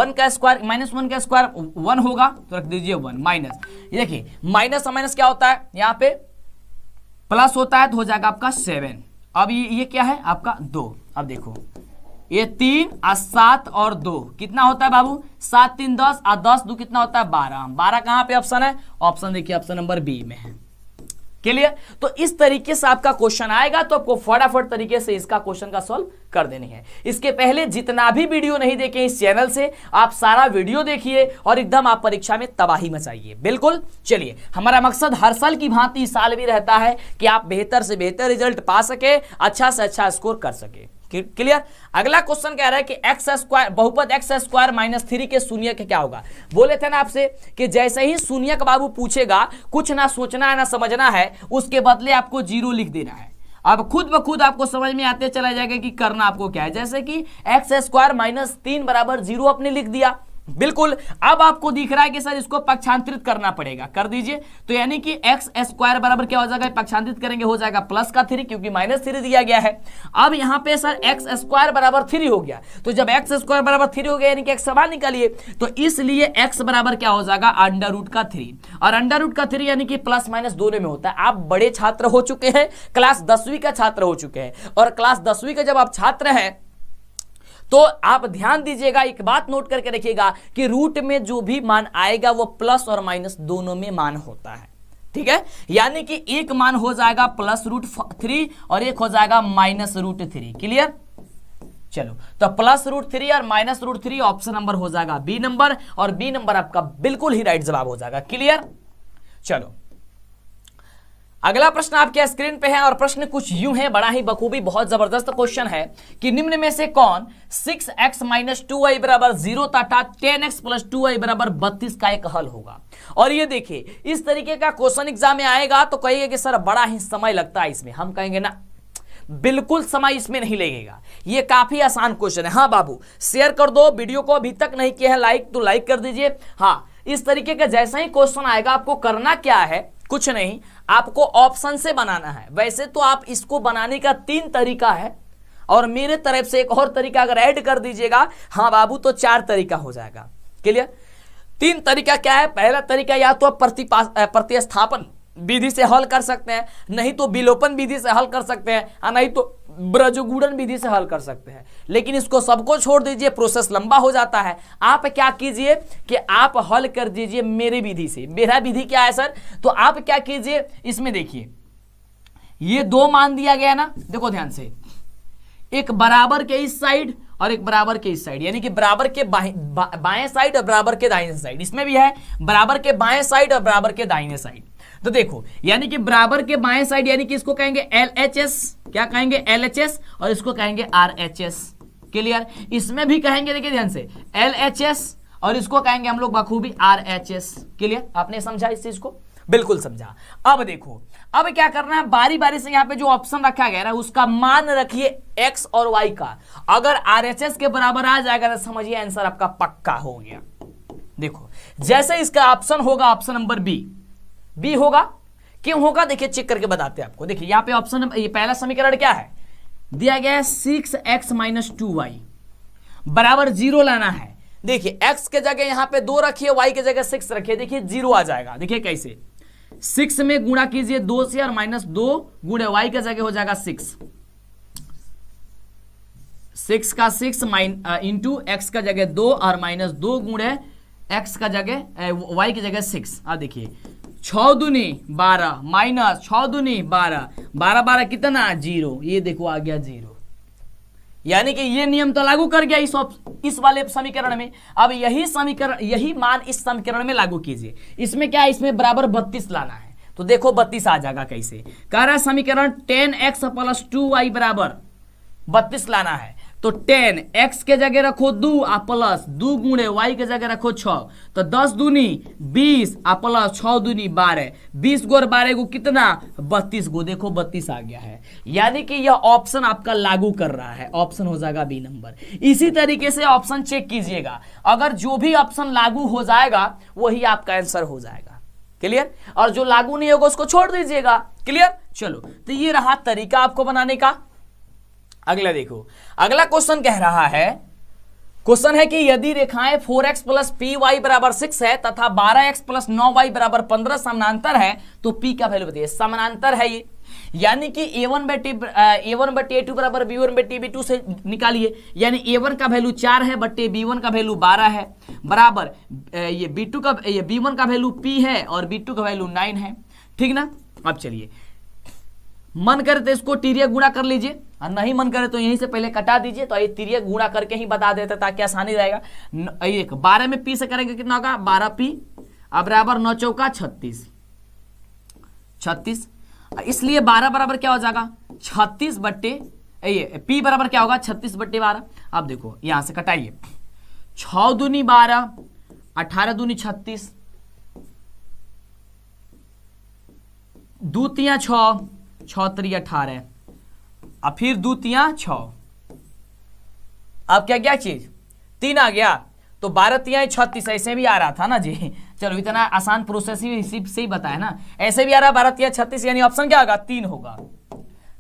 माइनस 1 का स्क्वायर 1 होगा, तो रख दीजिए 1 माइनस। ये देखिए माइनस माइनस क्या होता है, यहाँ पे प्लस होता है, तो हो जाएगा आपका 7। अब ये क्या है आपका 2। अब देखो ये 3 और 7 और 2 कितना होता है बाबू, 7 3 10 और 10 2 कितना होता है 12। 12 कहां पे ऑप्शन है, ऑप्शन देखिए ऑप्शन नंबर बी में है। क्लियर? तो इस तरीके से आपका क्वेश्चन आएगा, तो आपको फटाफट तरीके से इसका क्वेश्चन का सॉल्व कर देनी है। इसके पहले जितना भी वीडियो नहीं देखे इस चैनल से, आप सारा वीडियो देखिए और एकदम आप परीक्षा में तबाही मचाइए। बिल्कुल। चलिए हमारा मकसद हर साल की भांति इस साल भी रहता है कि आप बेहतर से बेहतर रिजल्ट पा सके, अच्छा से अच्छा स्कोर कर सके। क्लियर? अगला क्वेश्चन कह रहा है कि एक्स स्क्वायर बहुपद एक्स स्क्वायर माइनस 3 के शून्यक क्या होगा। बोले थे ना आपसे कि जैसे ही शून्यक बाबू पूछेगा, कुछ ना सोचना है ना समझना है, उसके बदले आपको 0 लिख देना है। अब खुद ब खुद आपको समझ में आते चला जाएगा कि करना आपको क्या है। जैसे कि एक्स स्क्वायर माइनस 3 बराबर 0 आपने लिख दिया, बिल्कुल। अब आपको दिख रहा है कि सर इसको पक्षांतरित करना पड़ेगा, कर दीजिए। तो यानी कि एक्स स्क्वायर बराबर क्या हो जाएगा, पक्षांतरित करेंगे हो जाएगा प्लस का 3, क्योंकि माइनस 3 दिया गया है। अब यहाँ पे सर एक्स स्क्वायर बराबर 3 हो गया, तो जब एक्स स्क्वायर बराबर 3 हो गया यानी कि एक्स बाहर निकालिए, तो इसलिए एक्स बराबर क्या हो जाएगा, अंडर रूट का 3। और अंडर रूट का 3 यानी कि प्लस माइनस दोनों में होता है। आप बड़े छात्र हो चुके हैं, क्लास 10वीं का छात्र हो चुके हैं, और क्लास 10वीं का जब आप छात्र हैं तो आप ध्यान दीजिएगा, एक बात नोट करके रखिएगा कि रूट में जो भी मान आएगा वो प्लस और माइनस दोनों में मान होता है, ठीक है। यानी कि एक मान हो जाएगा प्लस रूट 3 और एक हो जाएगा माइनस रूट 3। क्लियर? चलो, तो प्लस रूट 3 और माइनस रूट 3 ऑप्शन नंबर हो जाएगा बी नंबर, और बी नंबर आपका बिल्कुल ही राइट जवाब हो जाएगा। क्लियर? चलो, अगला प्रश्न आपके स्क्रीन पे है, और प्रश्न कुछ यूं है, बड़ा ही बखूबी बहुत जबरदस्त क्वेश्चन है कि निम्न में से कौन 6x माइनस 2y बराबर 0 तथा 10x प्लस 2y बराबर 32 का एक हल होगा। और ये देखिए, इस तरीके का क्वेश्चन एग्जाम में आएगा तो कहिए कि सर बड़ा ही समय लगता है इसमें। हम कहेंगे ना, बिल्कुल समय इसमें नहीं लगेगा, ये काफी आसान क्वेश्चन है। हाँ बाबू, शेयर कर दो वीडियो को, अभी तक नहीं किया है लाइक तो लाइक कर दीजिए। हाँ, इस तरीके का जैसा ही क्वेश्चन आएगा आपको करना क्या है, कुछ नहीं, आपको ऑप्शन से बनाना है। वैसे तो आप इसको बनाने का 3 तरीका है, और मेरे तरफ से एक और तरीका अगर ऐड कर दीजिएगा हाँ बाबू तो 4 तरीका हो जाएगा। क्लियर? 3 तरीका क्या है? पहला तरीका या तो आप प्रतिस्थापन विधि से हल कर सकते हैं, नहीं तो विलोपन विधि से हल कर सकते हैं, और नहीं तो ब्रजगुणन विधि से हल कर सकते हैं। लेकिन इसको सबको छोड़ दीजिए, प्रोसेस लंबा हो जाता है। आप क्या कीजिए कि आप हल कर दीजिए मेरी विधि से। मेरा विधि क्या है सर? तो आप क्या कीजिए, इसमें देखिए ये 2 मान दिया गया ना, देखो ध्यान से, एक बराबर के इस साइड और एक बराबर के इस साइड, यानी कि बराबर के बाएं साइड और बराबर के दाहिने साइड। इसमें भी है बराबर के बाएं साइड और बराबर के दाहिने साइड। तो देखो, यानी कि बराबर के बाएं साइड यानी कि इसको कहेंगे LHS, क्या कहेंगे LHS, और इसको कहेंगे RHS। क्लियर? इसमें भी कहेंगे, देखिए ध्यान से, LHS, और इसको कहेंगे हम लोग बखूबी RHS। क्लियर? आपने समझा इस चीज को? बिल्कुल समझा। अब देखो, अब क्या करना है, बारी बारी से यहाँ पे जो ऑप्शन रखा गया है उसका मान रखिए x और y का। अगर RHS के बराबर आ जाएगा तो समझिए आंसर आपका पक्का हो गया। देखो, जैसे इसका ऑप्शन होगा ऑप्शन नंबर बी होगा। क्यों होगा देखिए, चेक करके बताते हैं आपको। देखिए यहाँ पे ऑप्शन, ये पहला समीकरण क्या है दिया गया है, 6x माइनस 2y बराबर 0 लाना है। देखिए x के जगह यहाँ पे 2 रखिए, y के जगह 6 रखिए, देखिए 0 आ जाएगा। देखिए कैसे, 6 में गुणा कीजिए 2 से, और माइनस 2 गुणे y के जगह हो जाएगा 6 का 6 इंटू x का जगह 2 और माइनस 2 गुणे x का जगह y की जगह 6। अब देखिए 6 दूनी 12 माइनस 6 दूनी 12, 12 12 कितना 0, ये देखो आ गया 0। यानी कि ये नियम तो लागू कर गया इस वाले समीकरण में। अब यही समीकरण, यही मान इस समीकरण में लागू कीजिए। इसमें क्या है, इसमें बराबर 32 लाना है। तो देखो 32 आ जाएगा कैसे, कह रहा है समीकरण 10x प्लस 2y बराबर 32 लाना है। तो 10 x के जगह रखो 2 आ प्लस 2 गुणे y के जगह रखो 6, तो 10 दूनी 20 आ प्लस 6 दूनी 12, 20 गो और 12 गो कितना 32 गो। देखो 32 आ गया है, यानी कि यह ऑप्शन आपका लागू कर रहा है। ऑप्शन हो जाएगा बी नंबर। इसी तरीके से ऑप्शन चेक कीजिएगा, अगर जो भी ऑप्शन लागू हो जाएगा वही आपका आंसर हो जाएगा। क्लियर? और जो लागू नहीं होगा उसको छोड़ दीजिएगा। क्लियर? चलो, तो ये रहा तरीका आपको बनाने का। अगला देखो, अगला क्वेश्चन कह रहा है, क्वेश्चन है कि यदि रेखाएं 4x प्लस पी वाई बराबर 6 है तथा 12x प्लस 9y बराबर 15 समानांतर है तो p का वैल्यू बताइए। समानांतर है ये, यानी कि a1/a2 बराबर b1/b2 से निकालिए। यानी a1 का वैल्यू 4 है बट्टे b1 का वैल्यू 12 है, बराबर ये b1 का वैल्यू p है और b2 का वैल्यू 9 है। ठीक ना? अब चलिए, मन करे तो इसको तिर्यक गुणा कर लीजिए, और नहीं मन करे तो यहीं से पहले कटा दीजिए। तो ये तिर्यक गुणा करके ही बता देते ताकि आसानी रहेगा। 12 में p से करेंगे कितना होगा 12p, अब बराबर 9 चौका 36। इसलिए 12 बराबर क्या हो जाएगा 36 बट्टे ये p बराबर क्या होगा 36/12। अब देखो यहां से कटाइए, 6 दूनी 12, 18 दूनी 36, 2 तिया 6, 6 3 18, अब फिर 2 तिया 6, अब क्या क्या चीज 3 आ गया, तो 12 तिया 36, ऐसे भी आ रहा था ना जी। चलो इतना आसान प्रोसेस ही इसी से ही बताया ना, ऐसे भी आ रहा है 12 तिया 36, यानी ऑप्शन क्या होगा 3 होगा।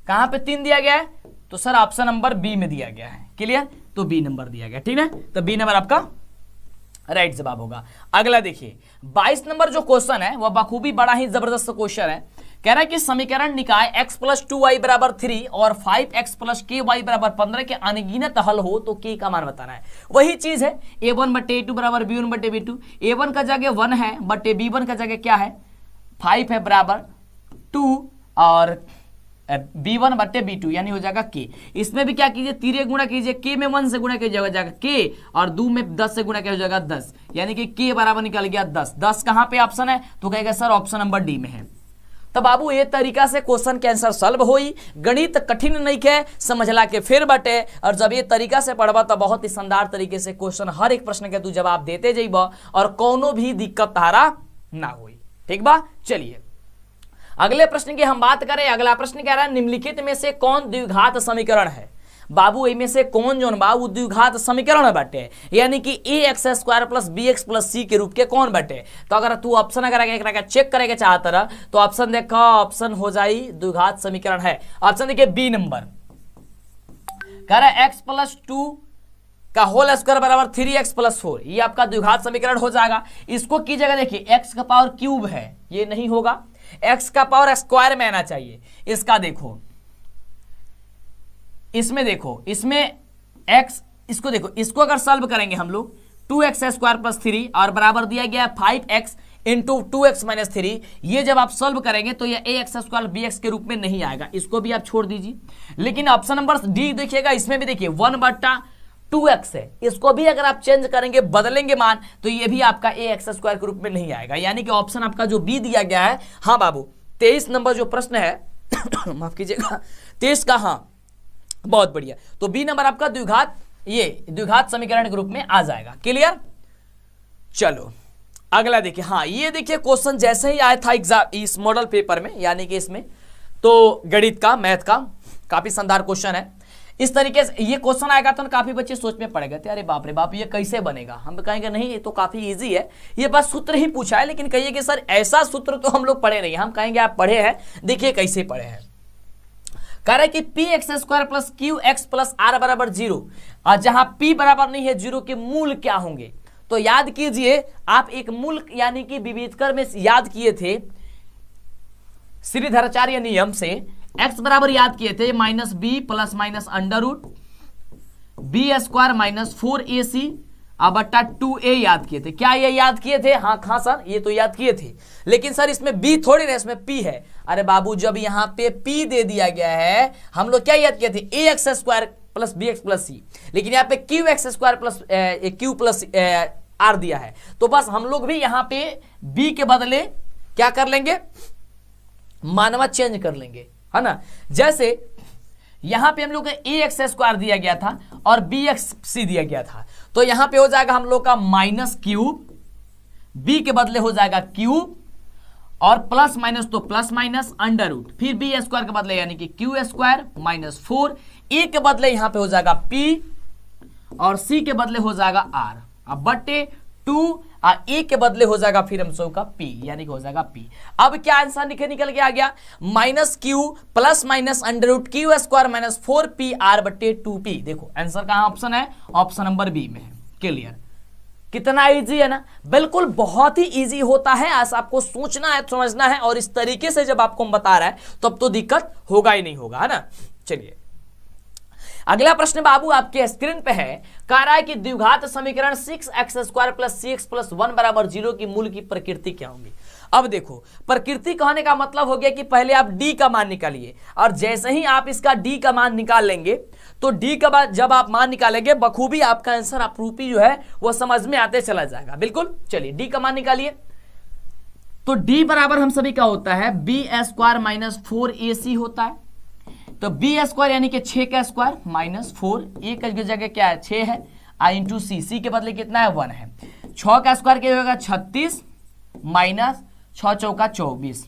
कहां पे 3 दिया गया है, तो सर ऑप्शन नंबर बी में दिया गया है। क्लियर, तो बी नंबर दिया गया, ठीक है, तो बी नंबर आपका राइट जवाब होगा। अगला देखिए 22 नंबर जो क्वेश्चन है वह बखूबी बड़ा ही जबरदस्त क्वेश्चन है। कह रहा है कि समीकरण निकाय x + 2y = 3 और 5x + ky = 15 के अनगिनत हल हो तो k का मान बताना है। वही चीज है a1/a2 = b1/b2, a1 का जगह 1 है बटे b1 का जगह क्या है 5 है बराबर 2 और b1/b2 यानी हो जाएगा k। इसमें भी क्या कीजिए 3 गुणा कीजिए, k में 1 से गुणा कीजिए हो जाएगा k और 2 में 10 से गुणा किया हो जाएगा 10, यानी कि k बराबर निकल गया 10। 10 कहां पे ऑप्शन है, तो कहेगा सर ऑप्शन नंबर डी में है। तो बाबू ये तरीका से क्वेश्चन के आंसर सॉल्व होई, गणित कठिन नहीं है, समझला के फिर बटे, और जब ये तरीका से पढ़बा तो बहुत ही शानदार तरीके से क्वेश्चन हर एक प्रश्न के तू जवाब देते जाइबा और कोनो भी दिक्कत तारा ना हुई। ठीक बा, चलिए अगले प्रश्न की हम बात करें। अगला प्रश्न कह रहा है निम्नलिखित में से कौन द्विघात समीकरण है। बाबू इनमें से कौन जो बाबू द्विघात समीकरण बाटे, यानी कि ax² + bx + c के रूप के कौन बाटे। तो अगर तू ऑप्शन अगर चेक करेगा चाहता रहा तो ऑप्शन देखो, ऑप्शन हो जाई द्विघात समीकरण है। ऑप्शन देखिए बी नंबर कह रहा है x + 2 का होल स्क्वायर बराबर 3x + 4, ये आपका द्विघात समीकरण हो जाएगा। इसको कीजिएगा, देखिए x का पावर क्यूब है, ये नहीं होगा, x का पावर स्क्वायर में आना चाहिए। इसका देखो, इसमें देखो, इसमें x, इसको देखो, इसको अगर सॉल्व करेंगे हम लोग 2x² + 3 और बराबर दिया गया 5x × 2x - 3, ये जब आप सॉल्व करेंगे तो ये ax² bx के रूप में नहीं आएगा, इसको भी आप छोड़ दीजिए। लेकिन ऑप्शन नंबर डी देखिएगा, इसमें भी देखिए 1/2x है, इसको भी अगर आप चेंज करेंगे बदलेंगे मान तो ये भी आपका ax² के रूप में नहीं आएगा, यानी कि ऑप्शन आपका जो बी दिया गया है। हाँ बाबू 23 नंबर जो प्रश्न है माफ कीजिएगा 23 का, हाँ बहुत बढ़िया, तो बी नंबर आपका द्विघात, ये द्विघात समीकरण के रूप में आ जाएगा। क्लियर, चलो अगला देखिए। हाँ ये देखिए क्वेश्चन जैसे ही आया था एग्जाम इस मॉडल पेपर में, यानी कि इसमें तो गणित का, मैथ का काफी शानदार क्वेश्चन है। इस तरीके से ये क्वेश्चन आएगा तो काफी बच्चे सोच में पड़ेगा, अरे बाप रे बाप ये कैसे बनेगा। हम कहेंगे नहीं ये तो काफी इजी है, ये बस सूत्र ही पूछा है, लेकिन कहिए कि सर ऐसा सूत्र तो हम लोग पढ़े नहीं। हम कहेंगे आप पढ़े हैं, देखिए कैसे पढ़े हैं। कह रहे कि px² + qx + r = 0, और जहां p बराबर नहीं है 0 के मूल क्या होंगे। तो याद कीजिए आप एक मूल यानी कि विविधकर में याद किए थे श्रीधराचार्य नियम से, x बराबर याद किए थे -b ± √b² - 4ac बट्टा 2a याद किए थे। क्या ये याद किए थे? हाँ सर ये तो याद किए थे, लेकिन सर इसमें b थोड़ी ना, इसमें p है। अरे बाबू जब यहाँ पे p दे दिया गया है, हम लोग क्या याद किए थे ax² + bx + c, लेकिन यहाँ पे qx² + q + r दिया है, तो बस हम लोग भी यहाँ पे b के बदले क्या कर लेंगे, मानवा चेंज कर लेंगे, है ना। जैसे यहां पे हम लोग का ax² दिया गया था और bxc दिया गया था, तो यहां पे हो जाएगा हम लोग का -क्यूब, b के बदले हो जाएगा क्यूब और प्लस माइनस तो प्लस माइनस √, फिर b² के बदले यानी कि q² - 4, a के बदले यहां पे हो जाएगा p और c के बदले हो जाएगा r, अब बटे 2 और a के बदले हो जाएगा फिर हम सब का p, यानी कि हो जाएगा p। अब क्या आंसर निकल के आ गया, -q ± √q² - 4pr बटे 2p। देखो आंसर कहां ऑप्शन है, ऑप्शन नंबर बी में है। क्लियर, कितना इजी है ना, बिल्कुल बहुत ही इजी होता है, ऐसा आपको सोचना है, समझना है, और इस तरीके से जब आपको हम बता रहा है तब तो दिक्कत होगा ही नहीं होगा, है ना। चलिए अगला प्रश्न बाबू आपके स्क्रीन पे है, कह रहा है कि द्विघात समीकरण 6x² + cx + 1 = 0 की मूल की प्रकृति क्या होगी। अब देखो प्रकृति कहने का मतलब हो गया कि पहले आप d का मान निकालिए, और जैसे ही आप इसका d का मान निकाल लेंगे तो d का बाद जब आप मान निकालेंगे बखूबी आपका आंसर अपरूपी जो है वो समझ में आते चला जाएगा। बिल्कुल, चलिए d का मान निकालिए। तो d बराबर हम सभी का होता है b² - 4ac होता है, तो b² यानी कि 6 का स्क्वायर -4, a की जगह क्या है 6 है, × c के बदले कितना है 1 है, 6 का स्क्वायर क्या होगा 36 - 6 चौका 24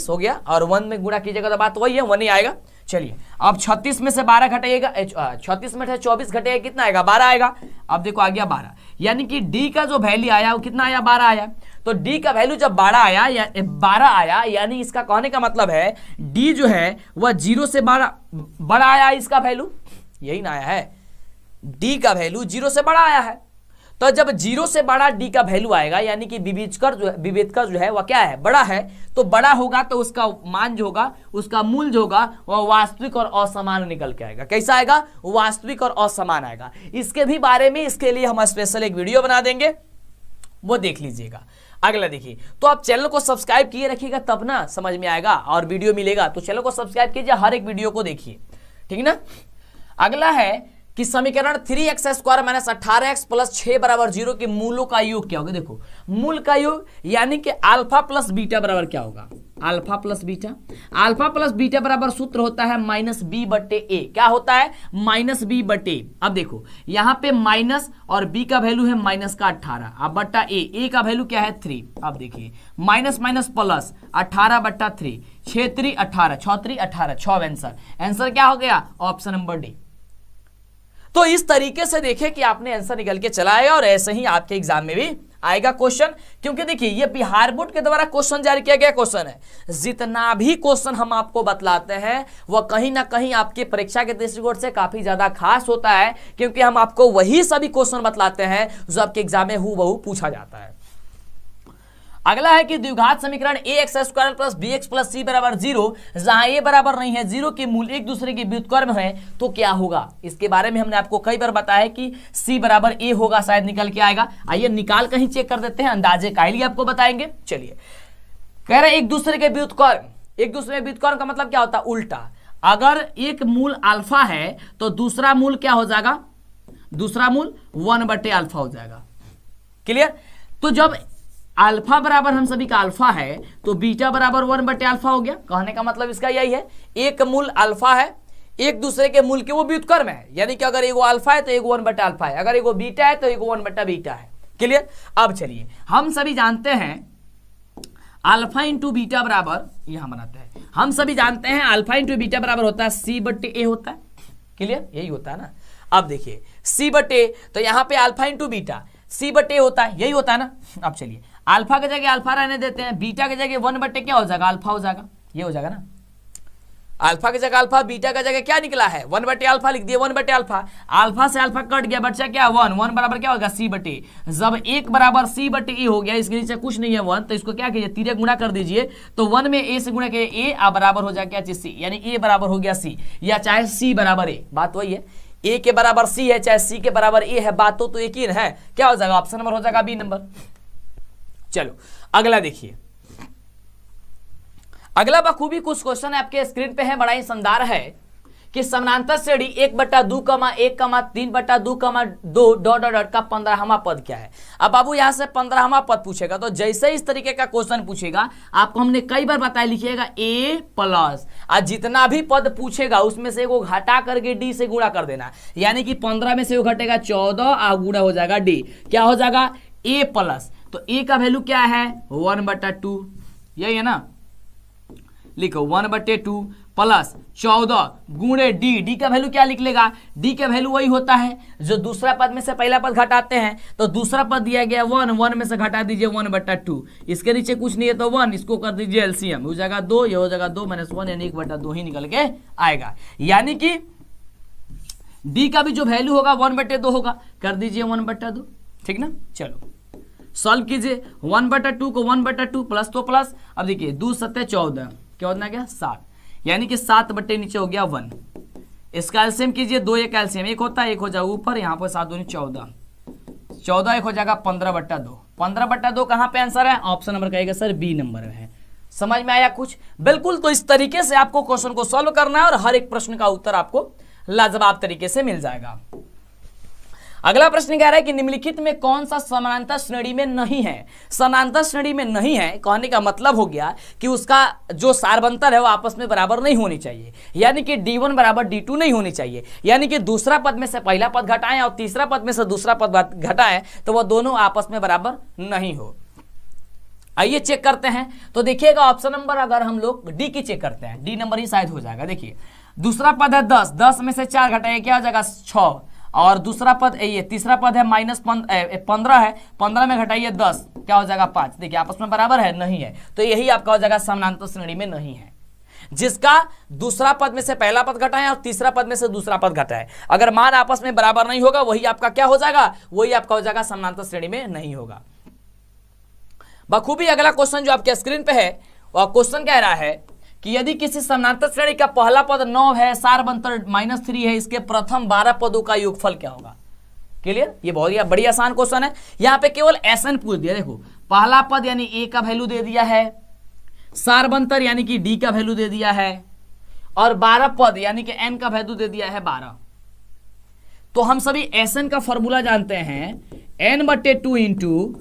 हो गया, और 1 में गुणा कीजिएगा तो बात वही है, 1 ही आएगा। चलिए अब 36 में से 12 घटाइएगा, 36 में से 24 घटेगा कितना आएगा, 12 आएगा। अब देखो आ गया 12, यानी कि डी का जो वैल्यू आया वो कितना आया, 12 आया। तो डी का वैल्यू जब 12 आया या 12 आया, यानी इसका कहने का मतलब है डी जो है वह 0 से 12 बड़ा आया, इसका वैल्यू यही ना आया है, डी का वैल्यू 0 से बड़ा आया है। तो जब 0 से बड़ा डी का वैल्यू आएगा, यानी कि विभेदकर जो है वह क्या है, बड़ा है, तो बड़ा होगा तो उसका मान जो होगा, उसका मूल जो होगा वह वास्तविक और असमान निकल के आएगा। कैसा आएगा, वास्तविक और असमान आएगा। इसके भी बारे में, इसके लिए हम स्पेशल एक वीडियो बना देंगे, वो देख लीजिएगा। अगला देखिए, तो आप चैनल को सब्सक्राइब किए रखिएगा, तब ना समझ में आएगा और वीडियो मिलेगा। तो चैनल को सब्सक्राइब कीजिए, हर एक वीडियो को देखिए, ठीक ना। अगला है कि समीकरण 3x² - 18x + 6 = 0 के मूलों का योग क्या होगा। देखो मूल का योग यानी कि अल्फा प्लस बीटा बराबर क्या होगा, alpha plus beta. Alpha plus beta बराबर सूत्र होता है -b/a। क्या होता है, -b/a। अब देखो यहाँ पे माइनस और b का वैल्यू है -18, अब बट्टा a का वैल्यू क्या है 3। अब देखिए माइनस माइनस प्लस 18/3, 6 3 18, 6 3 18, 6 आंसर क्या हो गया, ऑप्शन नंबर डी। तो इस तरीके से देखें कि आपने आंसर निकल के चला आएगा और ऐसे ही आपके एग्जाम में भी आएगा क्वेश्चन, क्योंकि देखिए ये बिहार बोर्ड के द्वारा क्वेश्चन जारी किया गया क्वेश्चन है। जितना भी क्वेश्चन हम आपको बतलाते हैं वह कहीं ना कहीं आपकी परीक्षा के दृष्टिकोण से काफी ज्यादा खास होता है, क्योंकि हम आपको वही सभी क्वेश्चन बतलाते हैं जो आपके एग्जाम में हूबहू पूछा जाता है। अगला है कि द्विघात समीकरण ax² + bx + c = 0, जहां a बराबर नहीं है 0 के मूल एक दूसरे के व्युत्क्रम है, तो क्या होगा। इसके बारे में हमने आपको कई बार बताया कि c बराबर a होगा, शायद निकल के आएगा। आइए निकाल कहीं चेक कर देते हैं, अंदाजे का लिए आपको बताएंगे। चलिए कह रहे हैं एक दूसरे के व्युत्क्रम, एक दूसरे के व्युत्क्रम का मतलब क्या होता है, उल्टा। अगर एक मूल अल्फा है तो दूसरा मूल क्या हो जाएगा, दूसरा मूल 1/α हो जाएगा। क्लियर। तो जब अल्फा बराबर हम सभी का अल्फा है तो बीटा बराबर 1/α हो गया। कहने का मतलब इसका यही है, एक मूल अल्फा है, एक दूसरे के मूल के वो व्युत्क्रम है, यानी कि अगर एगो अल्फा है तो एगो 1/α है, अगर एगो बीटा है तो एगो 1/β है। क्लियर। अब चलिए हम सभी जानते हैं अल्फा इंटू बीटा बराबर, यहां बनाते हैं, हम सभी जानते हैं अल्फा इंटू बीटा बराबर होता है c/a होता है। क्लियर, यही होता है ना। अब देखिए c/a, तो यहां पे अल्फा इंटू बीटा c/a होता है, यही होता है ना। अब चलिए अल्फा की जगह अल्फा रहने देते हैं, बीटा की जगह 1/a क्या हो जाएगा, अल्फा हो जाएगा, ये हो जाएगा ना। अल्फा की जगह अल्फा, बीटा की जगह क्या निकला है 1/α लिख दिए, 1/α। अल्फा से अल्फा कट गया, बच्चा क्या 1 बराबर क्या होगा c/a। जब 1 बराबर c/a हो गया, इसके नीचे कुछ नहीं है 1, तो इसको क्या कीजिए तिरक गुणा कर दीजिए, तो 1 में a से गुणा किए a बराबर हो जाएगा क्या c, यानी a बराबर हो गया c, या चाहे c बराबर a, बात वही है। a के बराबर c है चाहे c के बराबर a है, बात तो एक ही है। क्या हो जाएगा, ऑप्शन नंबर हो जाएगा बी नंबर। चलो अगला देखिए, अगला बखूबी कुछ क्वेश्चन आपके स्क्रीन पे है, बड़ा ही शानदार है कि समानांतर श्रेणी 1/2, 1, 3/2, 2 का 15वां पद क्या है। अब बाबू यहां से 15वां पद पूछेगा, तो जैसे इस तरीके का क्वेश्चन पूछेगा आपको हमने कई बार बताया, लिखिएगा a प्लस, और जितना भी पद पूछेगा उसमें से एगो घटा करके d से गुणा कर देना, यानी कि 15 में से वो घटेगा 14 और गुणा हो जाएगा d, क्या हो जाएगा a प्लस। तो a का वैल्यू क्या है 1/2, यही है ना, लिखो 1/2 प्लस 14 गुणे d का वैल्यू क्या लिख लेगा, d का वैल्यू वही होता है जो दूसरा पद में से पहला पद घटाते हैं, तो दूसरा पद दिया गया 1 में से घटा दीजिए 1/2, इसके नीचे कुछ नहीं है तो 1, इसको कर दीजिए एलसीएम, हो जाएगा 2, ये हो जाएगा 2 - 1 यानी 1/2 ही निकल के आएगा, यानी कि d का भी जो वैल्यू होगा 1/2 होगा, कर दीजिए 1/2, ठीक ना। चलो सॉल्व कीजिए, 1/2 को 1/2 प्लस तो प्लस, अब देखिए 2 7 14, क्या होना गया 7, यानी कि 7 बट्टे नीचे हो गया 1, इसका एलसीएम कीजिए, 2 एक एलसीएम 1 होता है, 1 हो जाएगा ऊपर, यहाँ पर 7 दूनी 14, 14 1 हो जाएगा 15/2, 15/2 कहाँ पे आंसर है, ऑप्शन नंबर कहेगा सर बी नंबर है। समझ में आया कुछ, बिल्कुल। तो इस तरीके से आपको क्वेश्चन को सॉल्व करना है और हर एक प्रश्न का उत्तर आपको लाजवाब तरीके से मिल जाएगा। अगला प्रश्न कह रहा है कि निम्नलिखित में कौन सा समानांतर श्रेणी में नहीं है। समानांतर श्रेणी में नहीं है कहने का मतलब हो गया कि उसका जो सारबंतर है वो आपस में बराबर नहीं होनी चाहिए, यानी कि d1 बराबर d2 नहीं होनी चाहिए, यानी कि दूसरा पद में से पहला पद घटाएं और तीसरा पद में से दूसरा पद घटाएं तो वह दोनों आपस में बराबर नहीं हो। आइए चेक करते हैं, तो देखिएगा ऑप्शन नंबर, अगर हम लोग डी की चेक करते हैं, डी नंबर ही शायद हो जाएगा। देखिए दूसरा पद है 10, 10 में से 4 घटाइए क्या हो जाएगा 6, और दूसरा पद ये तीसरा पद है -15 है, 15 में घटाइए 10 क्या हो जाएगा 5। देखिए आपस में बराबर है नहीं है, तो यही आपका हो जाएगा समानांतर श्रेणी में नहीं है, जिसका दूसरा पद में से पहला पद घटाएं और तीसरा पद में से दूसरा पद घटाएं। अगर मान आपस में बराबर नहीं होगा वही आपका क्या हो जाएगा, वही आपका हो जाएगा समानांतर श्रेणी में नहीं होगा। बखूबी अगला क्वेश्चन जो आपके स्क्रीन पे है, वह क्वेश्चन कह रहा है कि यदि किसी समानांतर श्रेणी का पहला पद 9 है, सारबंतर -3 है, इसके प्रथम 12 पदों का योगफल क्या होगा। क्लियर, ये बहुत ही बड़ी आसान क्वेश्चन है। यहाँ पे केवल एसएन पूछ दिया। देखो पहला पद यानी ए का वैल्यू दे दिया है, सारबंतर यानी कि डी का वैल्यू दे दिया है, और 12 पद यानी कि एन का वैल्यू दे दिया है 12। तो हम सभी एसएन का फॉर्मूला जानते हैं, n/2 into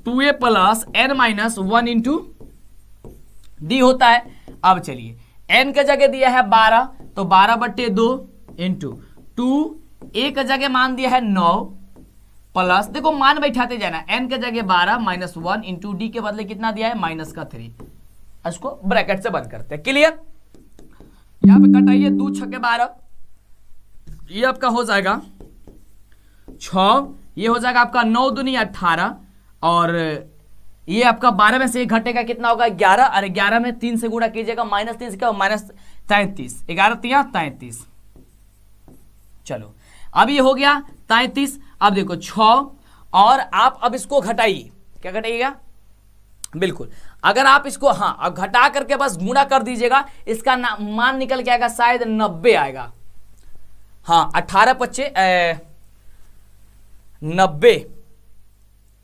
2a plus n-1 into D होता है। अब चलिए n का जगह दिया है 12, तो 12/2 इंटू 2a का जगह मान दिया है 9 प्लस, देखो मान बैठाते जाना, n का जगह 12 -1 इंटू डी के बदले कितना दिया है -3। इसको ब्रैकेट से बंद करते हैं। क्लियर, यहां पे कटाइए 2 6 12, ये आपका हो जाएगा 6, ये हो जाएगा आपका 9 दूनी 18, और ये आपका 12 में से एक घटेगा कितना होगा 11, और 11 में 3 से गुणा कीजिएगा, -3 से क्या -33, 11 3 33। चलो अब ये हो गया 33। अब देखो 6, और आप अब इसको घटाइए, क्या घटाइएगा, बिल्कुल अगर आप इसको अब घटा करके बस गुणा कर दीजिएगा, इसका मान निकल के आएगा शायद 90 आएगा। 18 25 90,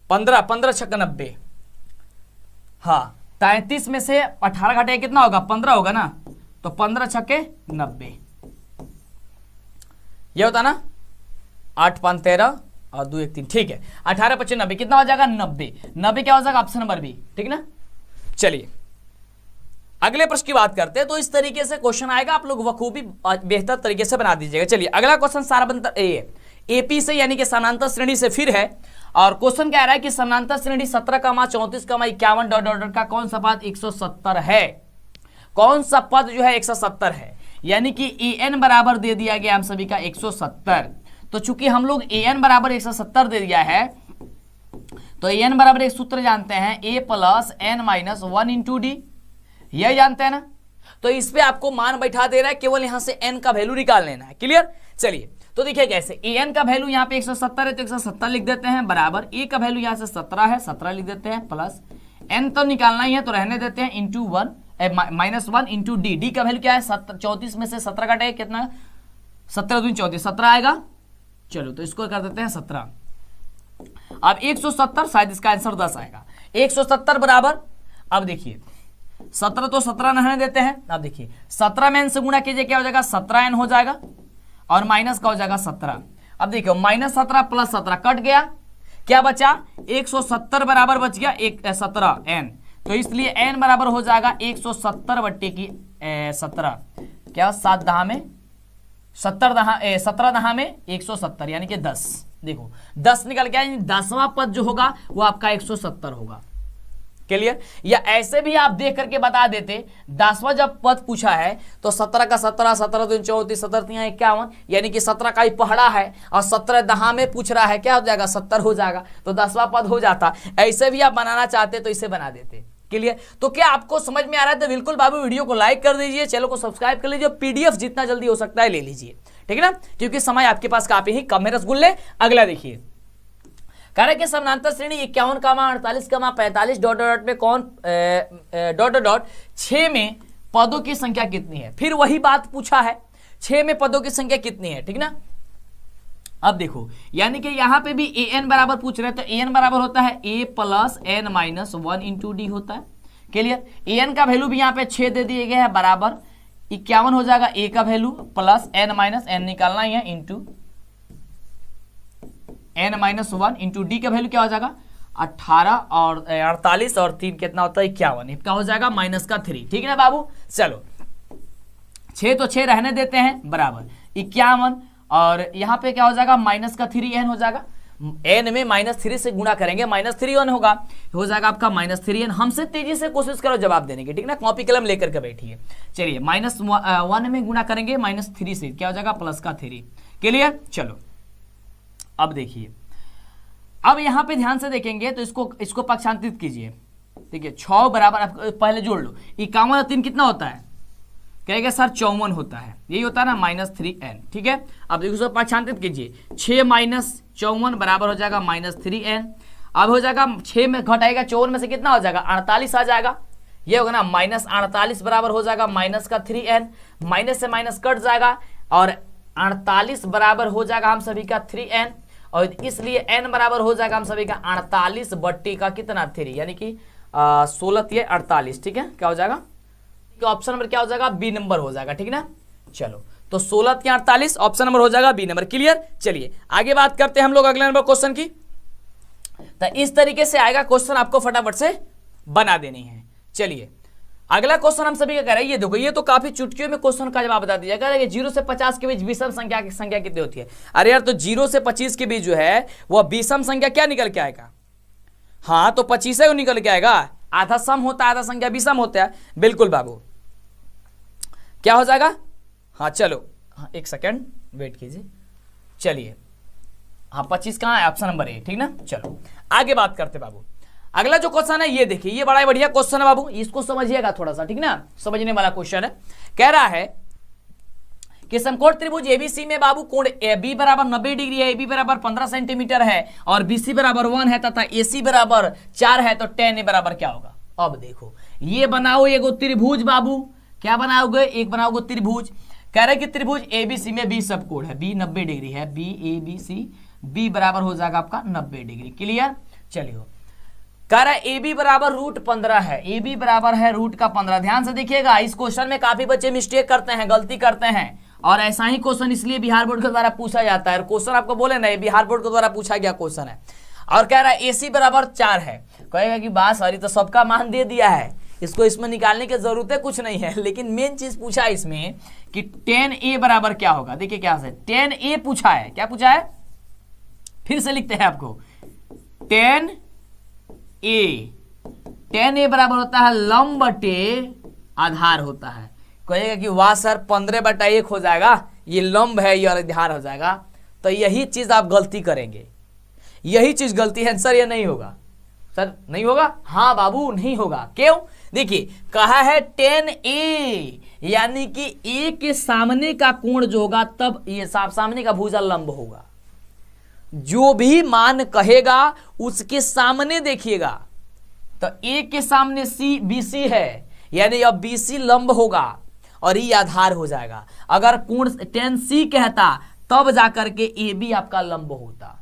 15 6 90। 33 में से 18 घटाइए कितना होगा 15 होगा ना, तो 15 6 90, ये होता ना 8 5 13 और 2 1 3, ठीक है। 18 25 90 कितना हो जाएगा 90, 90 क्या हो जाएगा ऑप्शन नंबर बी, ठीक ना। चलिए अगले प्रश्न की बात करते हैं। तो इस तरीके से क्वेश्चन आएगा, आप लोग बखूबी बेहतर तरीके से बना दीजिएगा। चलिए अगला क्वेश्चन सारबंतर एपी से यानी कि समानांतर श्रेणी से फिर है, और क्वेश्चन कह रहा है कि समानांतर श्रेणी 17, 34, 51 डॉट डॉट का कौन सा पद 170 है। कौन सा पद जो है 170 है, यानी कि an बराबर दे दिया गया हम सभी का 170। तो चूंकि हम लोग an बराबर 170 दे दिया है, तो an बराबर एक सूत्र जानते हैं, a plus n-1 into D, यह जानते हैं ना। तो इस पे आपको मान बैठा दे रहा है, केवल यहां से n का वैल्यू निकाल लेना है। क्लियर, चलिए तो देखिए कैसे, an का वैल्यू यहाँ पे 170 है तो 170 लिख देते हैं, बराबर a का वैल्यू यहाँ से 17 है, 17 लिख देते हैं, प्लस n तो निकालना ही है तो रहने देते हैं, इंटू -1 इंटू डी, डी का वैल्यू क्या है 34 में से 17 घटाए कितना, 17 दूनी 34, 17 आएगा। चलो तो इसको कर देते हैं 17। अब 170, शायद इसका आंसर 10 आएगा। 170 बराबर, अब देखिए 17 तो 17 रहने देते हैं। अब देखिए 17 में n से गुणा कीजिए क्या हो जाएगा 17n हो जाएगा, और माइनस का हो जाएगा 17। अब देखिए -17 प्लस 17 कट गया, क्या बचा 170 बराबर बच गया 17n, तो इसलिए n बराबर हो जाएगा 170 बट्टे की 17, क्या 7 दहा में 17 दहा में 170 यानी कि 10। देखो 10 निकल गया, यानी 10वां पद जो होगा वो आपका 170 होगा। क्लियर, या ऐसे भी आप देख करके बता देते, 10वां जब पद पूछा है तो 17 का 17, 17 दूनी 34, 17 तिया 51, यानी कि 17 का ही पहड़ा है, और 17 दहा में पूछ रहा है, क्या हो जाएगा 70 हो जाएगा, तो 10वां पद हो जाता। ऐसे भी आप बनाना चाहते तो इसे बना देते। क्लियर, तो क्या आपको समझ में आ रहा है? तो बिल्कुल बाबू वीडियो को लाइक कर दीजिए, चैनल को सब्सक्राइब कर लीजिए, पीडीएफ जितना जल्दी हो सकता है ले लीजिए, ठीक है ना, क्योंकि समय आपके पास काफी ही कम है रसगुल्ले। अगला देखिए, कह रहे कि समानांतर श्रेणी 51, 48, 45 डॉट डॉट में कौन डॉट डॉट 6 में पदों की संख्या कितनी है। फिर वही बात पूछा है, 6 में पदों की संख्या कितनी है, ठीक ना। अब देखो, यानी कि यहां पे भी an बराबर पूछ रहे हैं, तो an बराबर होता है a plus n-1 into D होता है। क्लियर, an का वैल्यू भी यहाँ पे 6 दे दिए गए हैं, बराबर 51 हो जाएगा a का वैल्यू प्लस n-n निकालना ही है, इंटू n-1 इंटू डी का वैल्यू क्या हो जाएगा 18 और 48 और 3 कितना होता है 51, इसका हो जाएगा -3, ठीक है ना बाबू। चलो 6 तो 6 रहने देते हैं, बराबर 51, और यहाँ पे क्या हो जाएगा -3n हो जाएगा, n में -3 से गुणा करेंगे, -3n होगा, हो जाएगा आपका -3n। हमसे तेजी से कोशिश करो जवाब देने की, ठीक ना, कॉपी कलम लेकर के बैठिए। चलिए -1 में गुणा करेंगे -3 से, क्या हो जाएगा प्लस का 3। क्लियर? चलो अब देखिए, अब यहां पे ध्यान से देखेंगे तो इसको पक्षांतरित कीजिए। ठीक है, 6 बराबर, आप पहले जोड़ लो, 51 और 3 कितना होता है? कहेगा सर 54 होता है, यही होता है ना -3n। ठीक है, अब देखो इसको पक्षांतरित कीजिए, 6 - 54 बराबर हो जाएगा -3n। अब हो जाएगा 6 में घटाएगा 54 में से कितना हो जाएगा? 48 आ जाएगा, ये होगा ना -48 बराबर हो जाएगा -3n, माइनस से माइनस कट जाएगा और 48 बराबर हो जाएगा हम सभी का 3n, और इसलिए n बराबर हो जाएगा हम सभी का 48 बट्टी का कितना 3, यानी कि 16 48। ठीक है, क्या हो जाएगा? ऑप्शन नंबर क्या हो जाएगा? बी नंबर हो जाएगा। ठीक ना, चलो तो 16 या 48 ऑप्शन नंबर हो जाएगा बी नंबर। क्लियर? चलिए आगे बात करते हैं हम लोग अगले नंबर क्वेश्चन की। तो इस तरीके से आएगा क्वेश्चन, आपको फटाफट से बना देनी है। चलिए अगला क्वेश्चन हम सभी का कह रहे हैं, ये देखो, ये तो काफी चुटकियों में क्वेश्चन का जवाब बता दिया। कह रहे हैं 0 से 50 के बीच विषम संख्या की संख्या कितनी होती है? अरे यार, तो 0 से 25 के बीच जो है वह विषम संख्या क्या निकल के आएगा? हाँ, तो 25 को निकल के आएगा, आधा सम होता है आधा संख्या विषम होता है। बिल्कुल बाबू, क्या हो जाएगा? हाँ चलो, हाँ एक सेकंड वेट कीजिए। चलिए हाँ 25 कहाँ है? Option number A. ठीक ना, चलो आगे बात करते बाबू। अगला जो क्वेश्चन है ये देखिए, ये बड़ा ही बढ़िया क्वेश्चन है बाबू, इसको समझिएगा थोड़ा सा, ठीक ना, समझने वाला क्वेश्चन है। कह रहा है कि समकोण त्रिभुज एबीसी में बाबू कोण बी बराबर 90 डिग्री है, एबी बराबर 15 सेंटीमीटर है और बीसी बराबर 1 है तथा एसी बराबर 4 है, तो tan ए बराबर क्या होगा? अब देखो, ये बनाओ एगो त्रिभुज बाबू, क्या बनाओगे? एक बनाओगे त्रिभुज। कह रहे कि त्रिभुज एबीसी में बी सबकोण है, बी 90 डिग्री है, B A B C, B बराबर हो जाएगा आपका 90 डिग्री। क्लियर? चलिए, कह रहा है ए बी बराबर √15 है, ए बी बराबर है √15। ध्यान से देखिएगा, इस क्वेश्चन में काफी बच्चे मिस्टेक करते हैं, गलती करते हैं, और ऐसा ही क्वेश्चन इसलिए बिहार बोर्ड के द्वारा पूछा जाता है। क्वेश्चन आपको बोले ना, बिहार बोर्ड के द्वारा पूछा गया क्वेश्चन है। और कह रहा है एसी बराबर 4 है, कहेगा कि बात सॉरी, तो सबका मान दे दिया है, इसको इसमें निकालने की जरूरत है कुछ नहीं है। लेकिन मेन चीज पूछा है इसमें कि tan ए बराबर क्या होगा। देखिए क्या है, tan ए पूछा है, क्या पूछा है? फिर से लिखते हैं आपको, tan ए बराबर होता है लंब बटे आधार होता है। कहेगा कि वाह सर 15/1 हो जाएगा, ये लंब है ये आधार हो जाएगा। तो यही चीज आप गलती करेंगे, यही चीज गलती है सर, ये नहीं होगा सर, नहीं होगा। हाँ बाबू नहीं होगा, क्यों? देखिए कहा है tan ए, यानी कि ए के सामने का कोण जो होगा तब ये सामने का भुजा लंब होगा। जो भी मान कहेगा उसके सामने देखिएगा, तो ए के सामने सी बीसी है, यानी अब बीसी लंब होगा और ये आधार हो जाएगा। अगर कोण tan सी कहता तब जाकर के ए बी आपका लंब होता,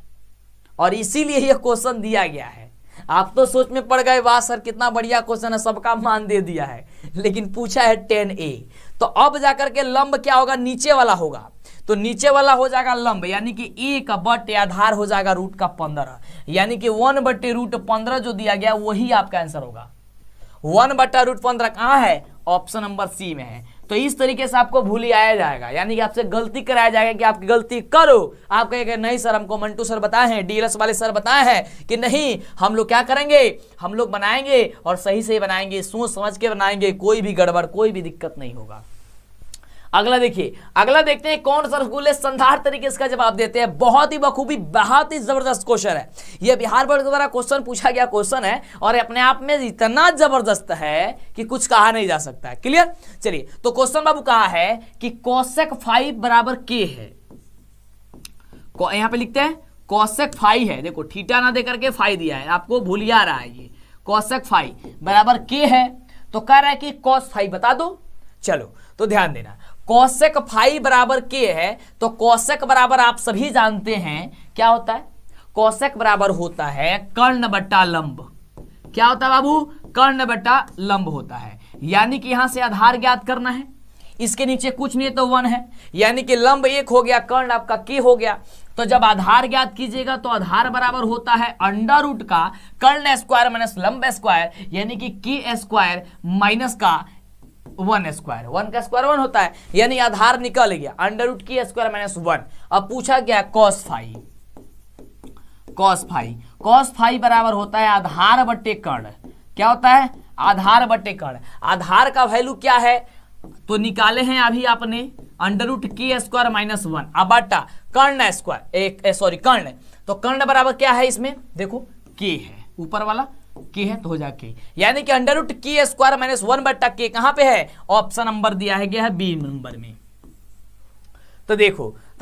और इसीलिए यह क्वेश्चन दिया गया है। आप तो सोच में पड़ गए, वाह सर कितना बढ़िया क्वेश्चन है, सबका मान दे दिया है, लेकिन पूछा है tan ए, तो अब जाकर के लंब क्या होगा? नीचे वाला होगा, तो नीचे वाला हो जाएगा लंब, यानी कि ए का बटे आधार हो जाएगा √15, यानी कि 1/√15 जो दिया गया वही आपका आंसर होगा। 1/√15 कहाँ है? ऑप्शन नंबर सी में है। तो इस तरीके से आपको भूलियाया जाएगा, यानी कि आपसे गलती कराया जाएगा कि आप गलती करो, आप कहेंगे नहीं सर हमको मंटू सर बताए हैं, डीएलएस वाले सर बताए हैं कि नहीं, हम लोग क्या करेंगे, हम लोग बनाएंगे और सही से बनाएंगे, सोच समझ के बनाएंगे, कोई भी गड़बड़ कोई भी दिक्कत नहीं होगा। अगला देखिए, अगला देखते हैं कौन सा रसगुल्ले संधार तरीके से इसका जवाब देते हैं। बहुत ही बखूबी, बहुत ही जबरदस्त क्वेश्चन है, यह बिहार बोर्ड द्वारा क्वेश्चन पूछा गया क्वेश्चन है, और अपने आप में इतना जबरदस्त है कि कुछ कहा नहीं जा सकता है। क्लियर? चलिए, तो क्वेश्चन बाबू कहा है कि cosec फाई बराबर के है, यहां पे लिखते हैं cosec फाई है, देखो थीटा ना देकर के फाई दिया है, आपको भूलिया रहा है, ये cosec फाई बराबर के है, तो कह रहा है कि cos फाई बता दो। चलो तो ध्यान देना, cosec फाई बराबर के है, तो cosec बराबर आप सभी जानते हैं क्या होता है? cosec बराबर होता है कर्ण बट्टा लंब। क्या होता है बाबू? कर्ण बट्टा लंब होता है, यानी कि यहां से आधार ज्ञात करना है, इसके नीचे कुछ नहीं तो 1 है, यानी कि लंब 1 हो गया, कर्ण आपका के हो गया। तो जब आधार ज्ञात कीजिएगा तो आधार बराबर होता है अंडर रूट का कर्ण स्क्वायर माइनस लंब स्क्वायर, यानी कि के स्क्वायर माइनस का 1 स्क्वायर, 1 का स्क्वायर 1 होता है, यानी आधार निकल गया अंडर रूट की स्क्वायर माइनस 1। अब पूछा गया cos phi, cos phi. Cos phi बराबर होता है आधार बट्टे कर्ण। क्या होता है? आधार बट्टे कर्ण। आधार का वैल्यू क्या है तो निकाले हैं अभी आपने √k² - 1 अब बट्टा कर्ण स्क्वायर एक सॉरी कर्ण। तो कर्ण बराबर क्या है इसमें? देखो k है, ऊपर वाला k है तो हो जाएगा k, यानी कि √k² - 1 बट्टा k कहां पे है? ऑप्शन नंबर दिया है गया है बी नंबर में। तो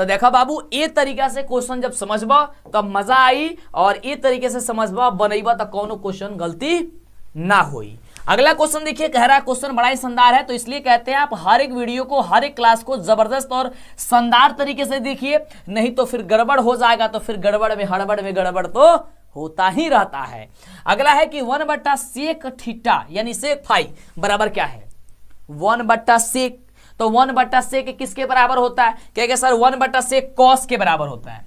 देखा बाबू, ये तरीका से क्वेश्चन जब समझबा तब मजा आई, और ये तरीके से समझबा बनैबा तो कोनो क्वेश्चन गलती ना होई। अगला क्वेश्चन देखिए, कह रहा है क्वेश्चन बड़ा ही शानदार है, तो इसलिए कहते हैं आप हर एक वीडियो को, हर एक क्लास को जबरदस्त और शानदार तरीके से देखिए, नहीं तो फिर गड़बड़ हो जाएगा, तो फिर गड़बड़ में हड़बड़ में गड़बड़ तो होता ही रहता है। अगला है कि 1/sec थीटा यानी सेक फाई बराबर क्या है? 1/sec, तो 1/sec किसके बराबर होता है? कहेंगे सर 1/sec कॉस के बराबर होता है।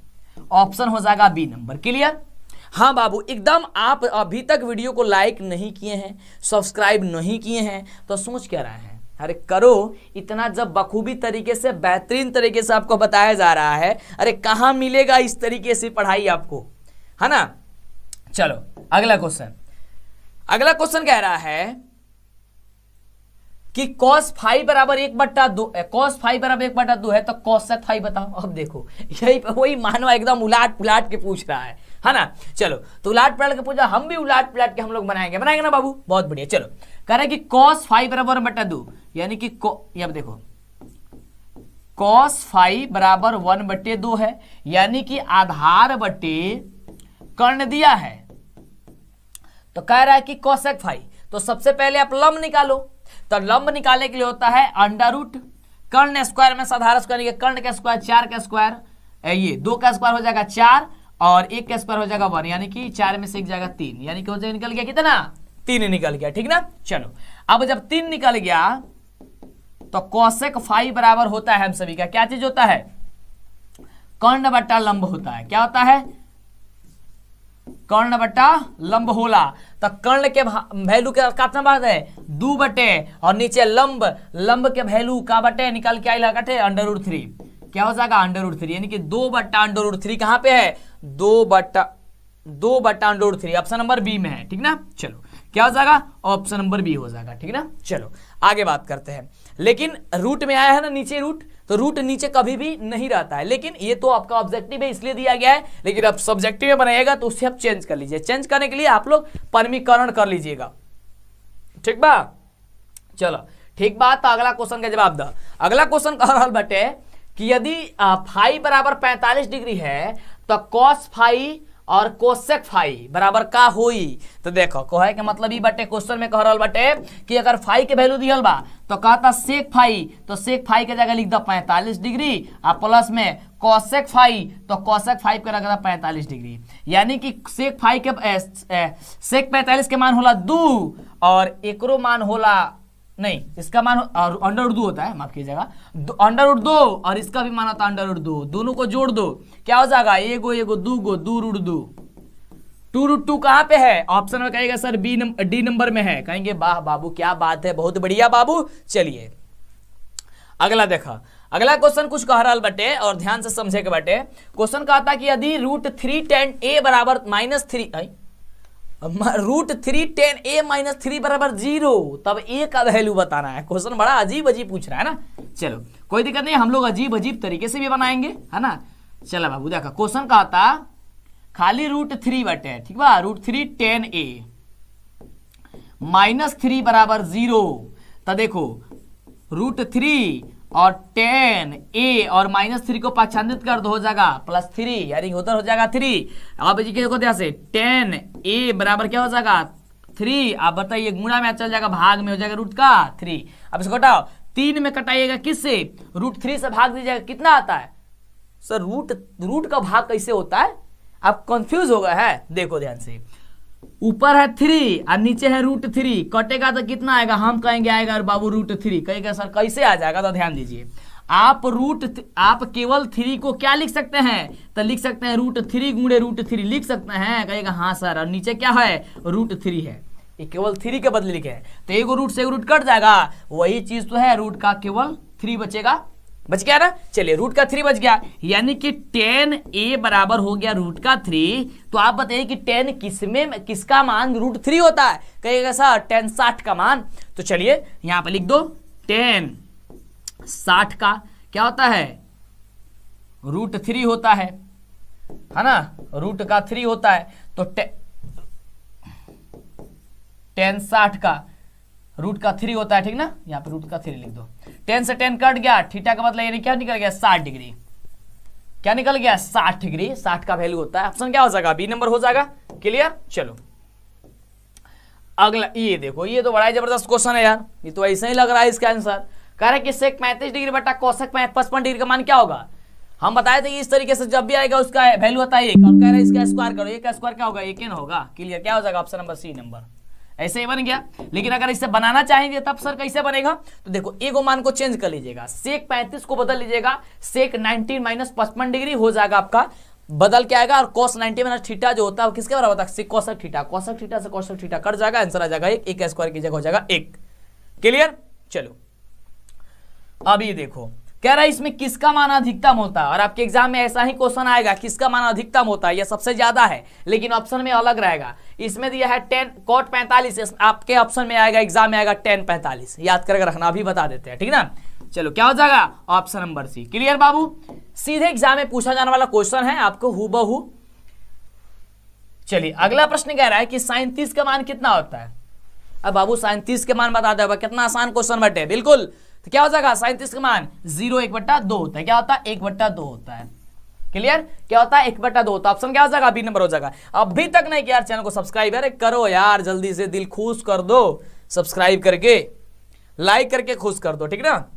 ऑप्शन हो जाएगा बी नंबर। क्लियर? हाँ बाबू, एकदम। आप अभी तक वीडियो को लाइक नहीं किए हैं, सब्सक्राइब नहीं किए हैं, तो सोच क्या रहे हैं? अरे करो, इतना जब बखूबी तरीके से, बेहतरीन तरीके से आपको बताया जा रहा है, अरे कहाँ मिलेगा इस तरीके से पढ़ाई आपको, है ना? चलो अगला क्वेश्चन कह रहा है कि cos फाई बराबर 1/2, cos फाई बराबर 1/2 है, तो cosec फाई बताओ। अब देखो यही वही मानवा एकदम उलाट पुलाट के पूछ रहा है ना? चलो तो उलाट पुलाट के पूछा, हम भी उलाट पुलाट के हम लोग बनाएंगे ना बाबू? बहुत बढ़िया। चलो कह रहे कि cos फाई बराबर 1/2 यानी कि अब देखो cos फाई बराबर 1/2 है, यानी कि आधार बटे कर्ण दिया है। तो कह रहा है कि cosec फाई, तो सबसे पहले आप लंब निकालो। तो लंब निकालने के लिए होता है √ कर्ण स्क्वायर में साधारण स्क्वायर, कर्ण का स्क्वायर 4 का स्क्वायर, ये 2 का स्क्वायर हो जाएगा 4 और 1 का स्क्वायर हो जाएगा 1, यानी कि 4 में से 1 जाएगा 3, यानी कि हो जाएगा निकल गया कितना? 3 निकल गया। ठीक ना? चलो अब जब 3 निकल गया तो cosec फाई बराबर होता है हम सभी का क्या चीज होता है? कर्ण बट्टा लंब होता है। क्या होता है? कर्ण बट्टा लंब होला। तो कर्ण के वैल्यू के कितना बात है? 2 बटे, और नीचे लंब के वैल्यू का बटे निकल के आइला कटे √3। क्या हो जाएगा? √3, यानी कि 2/√3 कहां पे है? 2/√3 ऑप्शन नंबर बी में है। ठीक ना? चलो क्या हो जाएगा? ऑप्शन नंबर बी हो जाएगा। ठीक ना? चलो आगे बात करते हैं। लेकिन रूट में आया है ना नीचे रूट, तो रूट नीचे कभी भी नहीं रहता है, लेकिन ये तो आपका ऑब्जेक्टिव है इसलिए दिया गया है, लेकिन अब सब्जेक्टिव में बनाइएगा तो उससे आप चेंज कर लीजिए। चेंज करने के लिए आप लोग परमीकरण कर लीजिएगा। ठीक बा? चलो ठीक बात। तो अगला क्वेश्चन का जवाब दो। अगला क्वेश्चन कह रहा बटे कि यदि फाई बराबर 45 डिग्री है तो cos फाई और कोसेक फाई बराबर का होई? तो देखो कहे के मतलब ई बटे, क्वेश्चन में कह रहा बटे कि अगर फाई के वैल्यू दियल बा तो कहता सेक फाई, तो सेक फाई के जगह लिख दो 45 डिग्री, और प्लस में कोसेक फाई, तो कोसेक फाई के रख दो 45 डिग्री, यानी कि सेक फाई के सेक 45 के मान होला 2 और एकरो मान होला नहीं, इसका मान √2 होता है, माफ कीजिएगा, √2 और इसका भी मान होता है √2। दोनों को जोड़ दो, क्या हो जाएगा? एगो 2 2√2 कहां पे है? ऑप्शन में कहेगा सर डी नंबर में है। कहेंगे वाह बाबू क्या बात है, बहुत बढ़िया बाबू। चलिए अगला देखा। अगला क्वेश्चन कुछ कह रहा बटे और ध्यान से समझे के बटे। क्वेश्चन कहता कि यदि √3 tan a बराबर -3 √3 tan a - 3 बराबर 0, तब a का वैल्यू बताना है। क्वेश्चन बड़ा अजीब पूछ रहा है ना। चलो कोई दिक्कत नहीं, हम लोग अजीब तरीके से भी बनाएंगे, है ना। चलो बाबू देखा, क्वेश्चन का आता खाली √3 बटे, ठीक बा, √3 tan a -3 बराबर 0। तो देखो √3 और tan a और -3 को पाछांदित कर दो, हो जाएगा +3, यानी उधर हो जाएगा 3। अब देखो ध्यान से, tan a बराबर क्या हो जाएगा 3। आप बताइए गुणा में चल जाएगा, भाग में हो जाएगा √3। अब इसको घटाओ, 3 में कटाइएगा किससे? √3 से भाग दीजिएगा, कितना आता है सर? रूट का भाग कैसे होता है? आप कंफ्यूज हो गए हैं। देखो ध्यान से, ऊपर है 3 और नीचे है √3, कटेगा तो कितना आएगा? हम कहेंगे आएगा बाबू √3। कहेगा सर कैसे आ जाएगा? तो ध्यान दीजिए, आप केवल 3 को क्या लिख सकते हैं? तो लिख सकते हैं √3 गुणे √3 लिख सकते हैं। कहेगा हाँ सर, और नीचे क्या है? √3 है, ये केवल 3 के बदले लिखे हैं, तो एगो रूट से एगो रूट कट जाएगा, वही चीज तो है, रूट का केवल 3 बचेगा बच गया ना। चलिए रूट का 3 बच गया, यानी कि tan a बराबर हो गया रूट का 3। तो आप बताइए कि tan किसका मान रूट 3 होता है? कहिएगा सर tan 60 का मान। तो चलिए यहां पर लिख दो tan 60 का क्या होता है? रूट 3 होता है ना, रूट का 3 होता है। तो tan 60 का रूट का 3 होता है, ठीक ना। यहाँ पे रूट का 3 लिख दो। 10 से 10 कट गया, थीटा का मतलब यानी क्या निकल गया? 60 डिग्री। क्या निकल गया? 60 डिग्री। 60 का वैल्यू होता है। ऑप्शन क्या हो जाएगा? बी नंबर हो जाएगा। क्लियर। चलो अगला ये देखो, ये तो बड़ा ही जबरदस्त क्वेश्चन है यार, ये तो ऐसा ही लग रहा है इसका आंसर। कह रहा है कि सेक 35 डिग्री बटा कोसेक 55 डिग्री का मान क्या होगा? हम बताए थे कि इस तरीके से जब भी आएगा उसका वैल्यू होता है 1, और कह रहा है इसका स्क्वायर करो, एक का स्क्वायर क्या होगा? 1 न होगा। क्लियर। क्या हो जाएगा? Option number C number. ऐसे ही बन गया। लेकिन अगर इसे बनाना चाहेंगे तब सर कैसे बनेगा? तो देखो एक मान को चेंज कर लीजिएगा, सेक 35 को बदल लीजिएगा, सेक 90 माइनस 55 डिग्री हो जाएगा आपका, बदल के आएगा। और cos 90 माइनस थीटा जो होता है वो किसके बराबर होता है? Sec cosec theta. Cosec theta से कोसेक थीटा कट जाएगा, आंसर आ जाएगा 1, 1 का स्क्वायर की जगह हो जाएगा 1। क्लियर। चलो अब ये देखो, कह रहा है इसमें किसका मान अधिकतम होता है? और आपके एग्जाम में ऐसा ही क्वेश्चन आएगा, किसका मान अधिकतम होता है या सबसे ज्यादा है, लेकिन ऑप्शन में अलग रहेगा। इसमें दिया है tan cot 45, आपके ऑप्शन में आएगा, एग्जाम में आएगा tan 45। याद करके रखना, अभी बता देते हैं, ठीक ना। चलो क्या हो जाएगा? Option number C. क्लियर बाबू। सीधे एग्जाम में पूछा जाने वाला क्वेश्चन है आपको हूबहू। चलिए अगला प्रश्न कह रहा है कि sin 30 का मान कितना होता है? अब बाबू sin 30 के मान बता दे, कितना आसान क्वेश्चन बटे। बिल्कुल। तो क्या हो जाएगा? sin 30 का मान 0 1/2 होता है। क्या होता है? 1/2 होता है। क्लियर। क्या होता है? 1/2। तो ऑप्शन क्या हो जाएगा? बी नंबर हो जाएगा। अभी तक नहीं किया चैनल को सब्सक्राइब यार करो यार, जल्दी से दिल खुश कर दो, सब्सक्राइब करके लाइक करके खुश कर दो, ठीक ना।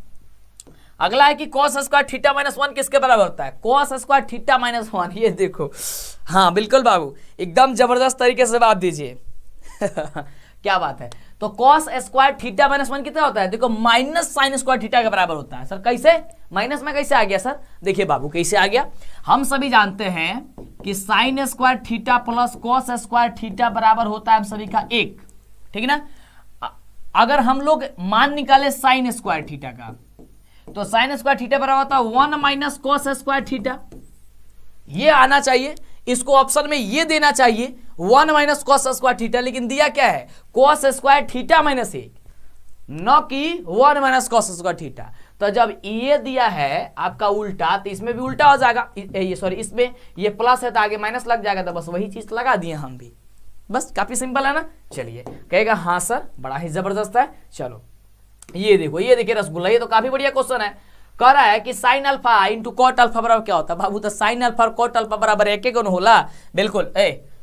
अगला है कि cos स्क्वायर थीटा माइनस 1 किसके बराबर होता है? cos square theta minus 1। ये देखो, हाँ बिल्कुल बाबू, एकदम जबरदस्त तरीके से बात दीजिए। क्या बात है। तो cos स्क्वायर थीटा माइनस 1 कितना होता है? देखो माइनस साइन स्क्वायर थीटा के बराबर होता है। सर कैसे? माइनस में कैसे आ गया सर? देखिए बाबू कैसे आ गया, हम सभी जानते हैं कि sine square theta plus cos square theta बराबर होता है हम सभी का 1, ठीक ना। अगर हम लोग मान निकाले साइन स्क्वायर थीटा का, तो साइन स्क्वायर थीटा बराबर होता है 1 माइनस cos स्क्वायर थीटा। ये आना चाहिए, इसको ऑप्शन में ये देना चाहिए 1 माइनस cos स्क्वायर थीटा, लेकिन दिया क्या है? cos स्क्वायर थीटा माइनस 1, न कि 1 माइनस cos स्क्वायर थीटा। तो जब ये दिया है आपका उल्टा, तो इसमें भी उल्टा हो जाएगा। ये सॉरी, इसमें ये प्लस है तो आगे माइनस लग जाएगा, तो बस वही चीज लगा दिए हम भी, बस काफी सिंपल है ना। चलिए कहेगा हाँ सर बड़ा ही जबरदस्त है। चलो ये देखो, ये देखिए रसगुल्ला, ये तो काफी बढ़िया क्वेश्चन है। कह रहा है कि sine alpha into cot alpha बराबर क्या होता है? बाबू तो साइन अल्फा और कॉट अल्फा बराबर 1 होला। बिल्कुल।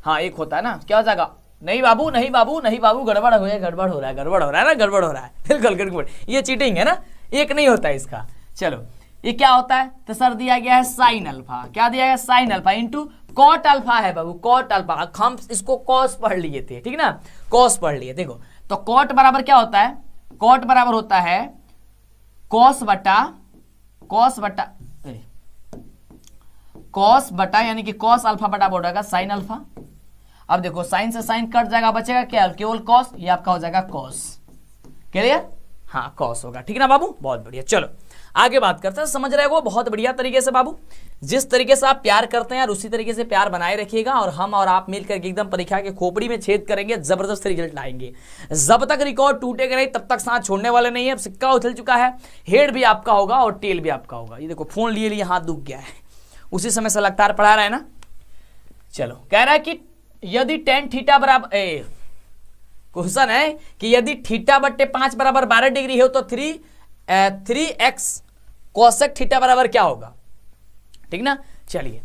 हाँ 1 होता है ना। क्या हो जाएगा? नहीं बाबू, नहीं बाबू, नहीं बाबू, गड़बड़ हो गया, गड़बड़ हो रहा है, गड़बड़ हो रहा है ना, गड़बड़ हो रहा है, बिल्कुल गड़बड़। ये चीटिंग है ना, 1 नहीं होता है इसका। चलो ये क्या होता है? तो सर दिया गया है साइन अल्फा। क्या दिया गया? Sine alpha into cot alpha है बाबू, कॉट अल्फा। हम इसको कॉस पढ़ लिए थे, ठीक ना, कॉस पढ़ लिए। देखो तो कॉट बराबर क्या होता है? कॉट बराबर होता है कॉस बटा यानी कि कॉस अल्फा बटा बोलेगा साइन अल्फा। अब देखो साइन से साइन कट जाएगा, बचेगा क्या? केवल कॉस। ये आपका हो जाएगा कॉस। क्लियर। हाँ कॉस होगा, ठीक ना बाबू, बहुत बढ़िया। चलो आगे बात करते हैं, समझ रहे हो बहुत बढ़िया तरीके से बाबू। जिस तरीके से आप प्यार करते हैं यार, उसी तरीके से प्यार बनाए रखिएगा, और हम और आप मिलकर एकदम परीक्षा के खोपड़ी में छेद करेंगे, जबरदस्त रिजल्ट लाएंगे। जब तक रिकॉर्ड टूटेगा नहीं तब तक साथ छोड़ने वाले नहीं है। अब सिक्का उछल चुका है, हेड भी आपका होगा और टेल भी आपका होगा। ये देखो फोन लिए लिए हाथ दुख गया है, उसी समय से लगातार पढ़ा रहा है ना। चलो कह रहा है कि यदि tan थीटा बराबर, क्वेश्चन है कि यदि थीटा बट्टे 5 बराबर 12 डिग्री हो तो 3x कोसेक थीटा बराबर क्या होगा? ठीक ना। चलिए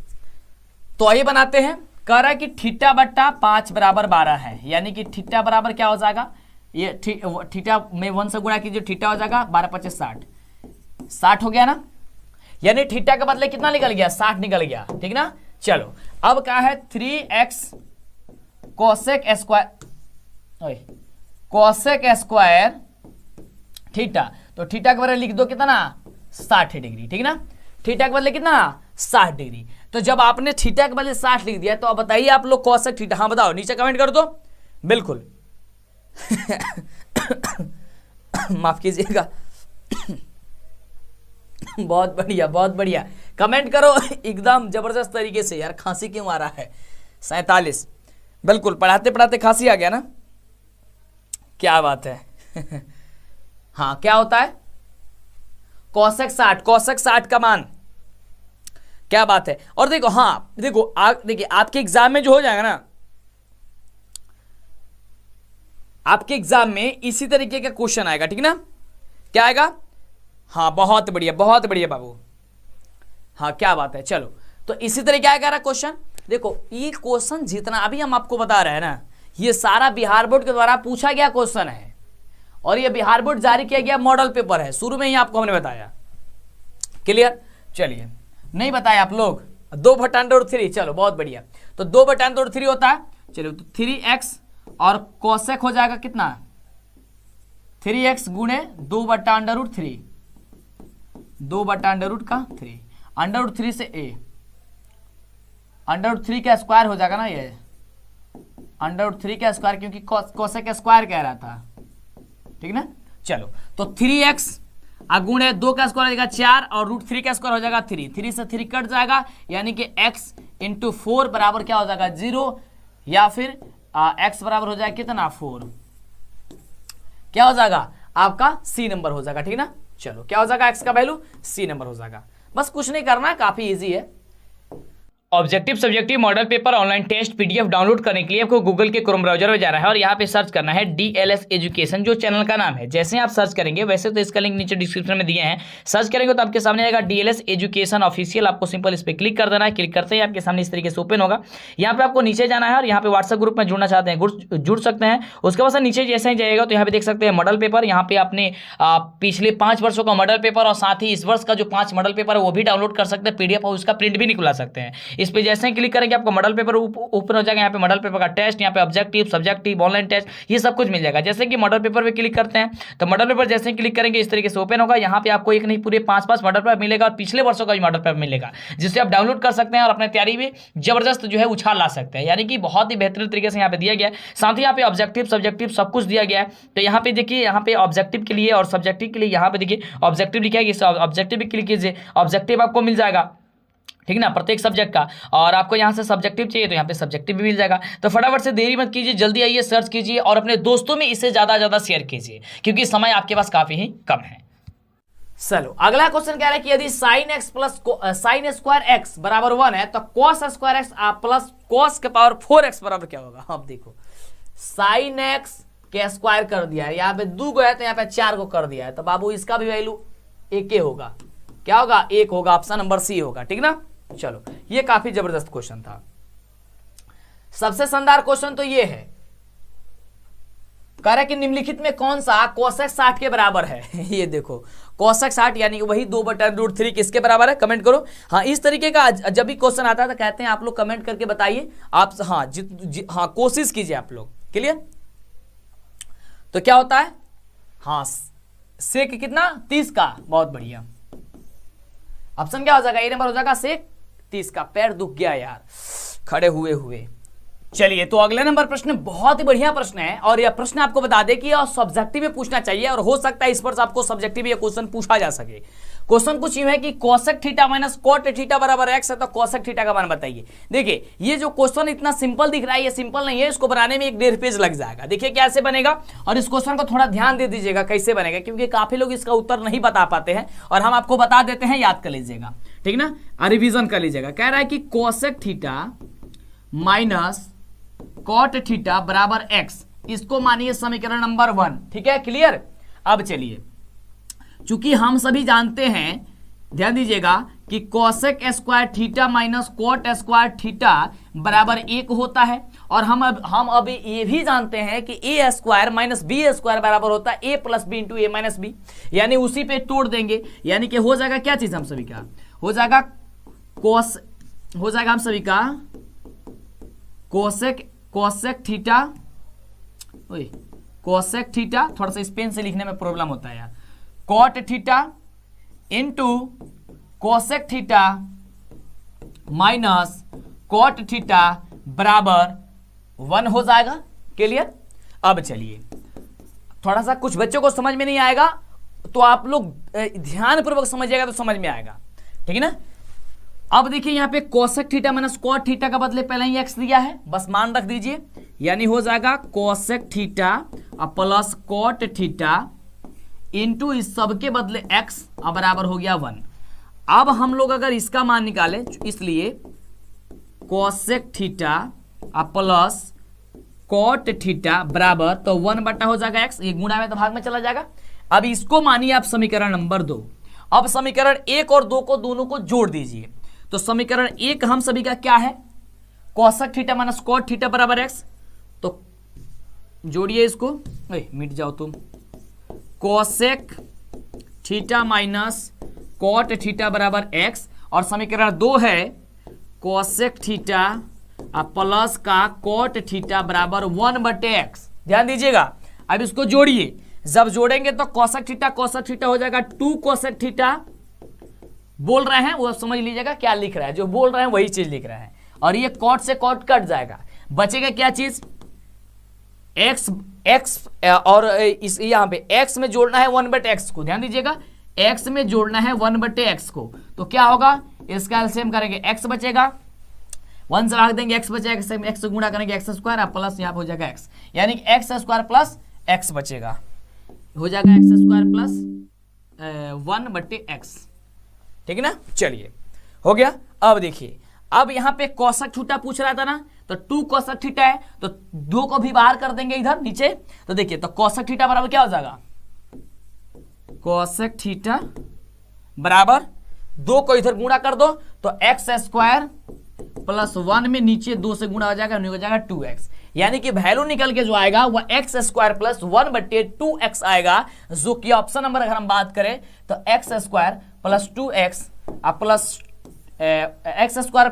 तो आइए बनाते हैं। कह रहा है कि थीटा बट्टा 5 बराबर 12 है, यानी कि थीटा बराबर क्या हो जाएगा? ये थीटा में 1 से गुणा कीजिए, थीटा हो जाएगा 12 25 60, 60 हो गया ना। यानी थीटा के बदले कितना निकल गया? 60 निकल गया, ठीक ना। चलो अब क्या है? 3x cosec square theta. तो थीटा के बदले लिख दो कितना? 60 डिग्री, ठीक ना। थीटा के बदले कितना? 60 डिग्री। तो जब आपने थीटा के बदले 60 लिख दिया तो अब बताइए आप लोग कोसेक थीटा, हाँ बताओ, नीचे कमेंट कर दो। बिल्कुल माफ कीजिएगा। बहुत बढ़िया, बहुत बढ़िया। कमेंट करो एकदम जबरदस्त तरीके से। यार खांसी क्यों आ रहा है? 47। बिल्कुल, पढ़ाते पढ़ाते खांसी आ गया ना, क्या बात है। हाँ, क्या होता है? कोसेक 60, कोसेक 60 का मान, क्या बात है। और देखो, हाँ देखो, देखिए आपके एग्जाम में जो हो जाएगा ना, आपके एग्जाम में इसी तरीके का क्वेश्चन आएगा, ठीक ना? क्या आएगा? हाँ, बहुत बढ़िया, बहुत बढ़िया बाबू। हाँ, क्या बात है। चलो, तो इसी तरीके आएगा क्वेश्चन। देखो, ये क्वेश्चन जितना अभी हम आपको बता रहे हैं ना, ये सारा बिहार बोर्ड के द्वारा पूछा गया क्वेश्चन है, और ये बिहार बोर्ड जारी किया गया मॉडल पेपर है। शुरू में ही आपको हमने बताया। क्लियर? चलिए, नहीं बताया आप लोग? 2/√3। चलो, बहुत बढ़िया। तो 2/√3 होता है। चलो, तो 3x और कोसेक हो जाएगा कितना? 3x गुणे 2/√3, 2/√3, √3 से a, √3 का स्क्वायर हो जाएगा ना, ये √3 का स्क्वायर, क्योंकि कोसेक का स्क्वायर कह रहा था, ठीक ना? चलो, तो 3x गुणे 2 का स्क्वायर हो जाएगा 4, और √3 का स्क्वायर हो जाएगा 3, 3 से 3 कट जाएगा, यानी कि x × 4 बराबर क्या हो जाएगा? 0, या फिर x बराबर हो जाएगा कितना? 4। क्या हो जाएगा? आपका C नंबर हो जाएगा, ठीक ना? चलो, क्या हो जाएगा? x का वैल्यू C नंबर हो जाएगा। बस कुछ नहीं करना है, काफी इजी है। Objective subjective model paper online test PDF download करने के लिए आपको गूगल के क्रोम ब्राउजर में जाना है और यहाँ पे सर्च करना है DLS एजुकेशन, जो चैनल का नाम है। जैसे आप सर्च करेंगे, वैसे तो इसका लिंक नीचे डिस्क्रिप्शन में दिए हैं, सर्च करेंगे तो आपके सामने आएगा DLS एजुकेशन ऑफिशियल। आपको सिंपल इस पर क्लिक कर देना है। क्लिक करते ही आपके सामने इस तरीके से ओपन होगा। यहाँ पे आपको नीचे जाना है, और यहाँ पे व्हाट्सएप ग्रुप में जुड़ना चाहते हैं जुड़ सकते हैं। उसके बाद नीचे जैसे ही जाएगा तो यहाँ पे देख सकते हैं मॉडल पेपर। यहाँ पे आपने पिछले 5 वर्षों का मॉडल पेपर और साथ ही इस वर्ष का जो 5 मॉडल पेपर है वो भी डाउनलोड कर सकते हैं पीडीएफ, और उसका प्रिंट भी निकला सकते हैं। इस पे जैसे ही क्लिक करेंगे आपको मॉडल पेपर ओपन हो जाएगा। यहाँ पे मॉडल पेपर का टेस्ट, यहाँ पे ऑब्जेक्टिव सब्जेक्टिव ऑनलाइन टेस्ट, ये सब कुछ मिल जाएगा। जैसे कि मॉडल पेपर पे क्लिक करते हैं तो मॉडल पेपर जैसे ही क्लिक करेंगे इस तरीके से ओपन होगा। यहाँ पे आपको एक नहीं पूरे 5 मॉडल पेपर मिलेगा, और पिछले वर्षों का भी मॉडल पेपर मिलेगा, जिससे आप डाउनलोड कर सकते हैं और अपने तैयारी में जबरदस्त जो है उछाल ला सकते हैं। यानी कि बहुत ही बेहतरीन तरीके से यहाँ पे दिया गया है। साथ ही यहाँ पे ऑब्जेक्टिव सब्जेक्टिव सब कुछ दिया गया है। तो यहाँ पे देखिए, यहाँ पे ऑब्जेक्टिव के लिए और सब्जेक्टिव के लिए यहाँ पे देखिए ऑब्जेक्टिव लिखा है, ऑब्जेक्टिव भी क्लिक कीजिए, ऑब्जेक्टिव आपको मिल जाएगा, ठीक ना, प्रत्येक सब्जेक्ट का। और आपको यहाँ से सब्जेक्टिव चाहिए तो यहाँ पे सब्जेक्टिव भी मिल जाएगा। तो फटाफट से देरी मत कीजिए, जल्दी आइए, सर्च कीजिए और अपने दोस्तों में इसे ज़्यादा शेयर कीजिए, क्योंकि समय आपके पास काफ़ी ही कम है। चलो, अगला क्वेश्चन कह रहा है कि यदि sin x plus sin square x बराबर 1 है तो cos square x plus cos के पावर 4x बराबर क्या होगा? अब देखो, sin x के स्क्वायर कर दिया है, यहाँ पे 2 को है तो यहाँ पे 4 को कर दिया है, तो बाबू इसका भी वैल्यू 1 होगा। क्या होगा? 1 होगा। ऑप्शन नंबर सी होगा, ठीक ना? चलो, ये काफी जबरदस्त क्वेश्चन था। सबसे शानदार क्वेश्चन तो ये है, कह रहा है कि निम्नलिखित में कौन सा कोसेक 60 के बराबर है? ये देखो, कोसेक 60 यानी कि वही 2/√3 किसके बराबर है? कमेंट करो। हाँ, इस तरीके का जब भी क्वेश्चन आता है तो कहते हैं आप लोग कमेंट करके बताइए। आप हाँ कोशिश कीजिए आप लोग। क्लियर? तो क्या होता है? हाँ, सेक कितना? 30 का। बहुत बढ़िया। ऑप्शन क्या हो जाएगा? ए नंबर हो जाएगा सेक 30 का। पैर दुख गया यार खड़े हुए हुए। चलिए, तो अगले नंबर प्रश्न बहुत ही बढ़िया प्रश्न है, और यह प्रश्न आपको बता दे कि सब्जेक्टिव में पूछना चाहिए, और हो सकता है इस पर आपको सब्जेक्टिव ये क्वेश्चन पूछा जा सके। क्वेश्चन कुछ यूं है कि cosec theta minus cot theta बराबर x है, तो कोसेक थीटा का मान बताइए। देखिए, ये जो क्वेश्चन इतना सिंपल दिख रहा है, ये सिंपल नहीं है, इसको बनाने में 1.5 पेज लग जाएगा। देखिए कैसे बनेगा, और इस क्वेश्चन को थोड़ा ध्यान दे दीजिएगा कैसे बनेगा, क्योंकि काफी लोग इसका उत्तर नहीं बता पाते हैं, और हम आपको बता देते हैं, याद कर लीजिएगा, ठीक ना? रिविजन कर लीजिएगा। कह रहा है कि cosec theta minus cot theta बराबर x, इसको मानिए समीकरण नंबर 1, ठीक है? क्लियर? अब चलिए, चूंकि हम सभी जानते हैं, ध्यान दीजिएगा कि cosec square theta minus cot square theta बराबर 1 होता है, और हम अभी ये भी जानते हैं कि ए स्क्वायर माइनस बी स्क्वायर बराबर होता है ए प्लस बी इंटू ए माइनस बी, यानी उसी पे तोड़ देंगे, यानी कि हो जाएगा क्या चीज हम सभी का? हो जाएगा हम सभी का कोसेक थीटा, थोड़ा सा इस पेन से लिखने में प्रॉब्लम होता है यार, cot theta into cosec theta minus cot theta बराबर 1 हो जाएगा। क्लियर? अब चलिए, थोड़ा सा कुछ बच्चों को समझ में नहीं आएगा, तो आप लोग ध्यानपूर्वक समझिएगा तो समझ में आएगा, ठीक है ना। अब देखिए यहाँ पे cosec theta minus cot theta का बदले पहले ही एक्स दिया है, बस मान रख दीजिए, यानी हो जाएगा cosec theta plus cot theta into इस सबके बदले एक्स बराबर हो गया 1। अब हम लोग अगर इसका मान निकालें, इसलिए cosec theta plus cot theta बराबर तो 1 बटा हो जाएगा एक्स, ये गुणा में तो भाग में चला जाएगा। अब इसको मानिए आप समीकरण नंबर 2। अब समीकरण 1 और 2 को दोनों को जोड़ दीजिए, तो समीकरण 1 हम सभी का क्या है, cosec theta minus cot theta बराबर एक्स, तो जोड़िए इसको, मिट जाओ तुम, cosec theta minus cot theta बराबर एक्स, और समीकरण 2 है कोसेक थीटा प्लस का कॉट थीटा बराबर 1 बटे एक्स। ध्यान दीजिएगा, अब इसको जोड़िए, जब जोड़ेंगे तो कोसेक थीटा हो जाएगा 2 कोसेक थीटा, बोल रहे हैं वो समझ लीजिएगा क्या लिख रहा है, जो बोल रहे हैं वही चीज लिख रहा है, और ये कॉट से कॉट कट जाएगा, बचेगा क्या चीज, एक्स और इस यहाँ पे एक्स में जोड़ना है 1 बटे एक्स को, ध्यान दीजिएगा एक्स में जोड़ना है 1 बटे एक्स को, तो क्या होगा, इसका एलसीएम करेंगे एक्स बचेगा, 1 से भाग देंगे एक्स बचेगा, एक्स से गुणा करेंगे एक्स स्क्वायर प्लस यहाँ पे हो जाएगा एक्स, यानी कि एक्स स्क्वायर प्लस एक्स बचेगा, हो जाएगा एक्स स्क्वायर प्लस 1 बटे एक्स, ठीक है ना। चलिए हो गया। अब देखिए, अब यहाँ पे कोसेक थीटा पूछ रहा था ना, तो 2 कोसेक थीटा है, तो 2 को भी बाहर कर देंगे इधर नीचे, तो देखिए तो कोसेक थीटा बराबर क्या हो जाएगा, कोसेक थीटा बराबर 2 को इधर गुणा कर दो तो एक्स स्क्वायर प्लस 1 में नीचे 2 से गुणा हो जाएगा, हो जाएगा 2x, यानी कि वैल्यू निकल के जो आएगा वह एक्स स्क्वायर प्लस 1 बटे 2x आएगा, जो कि ऑप्शन नंबर अगर हम बात करें तो x square plus 2x plus x square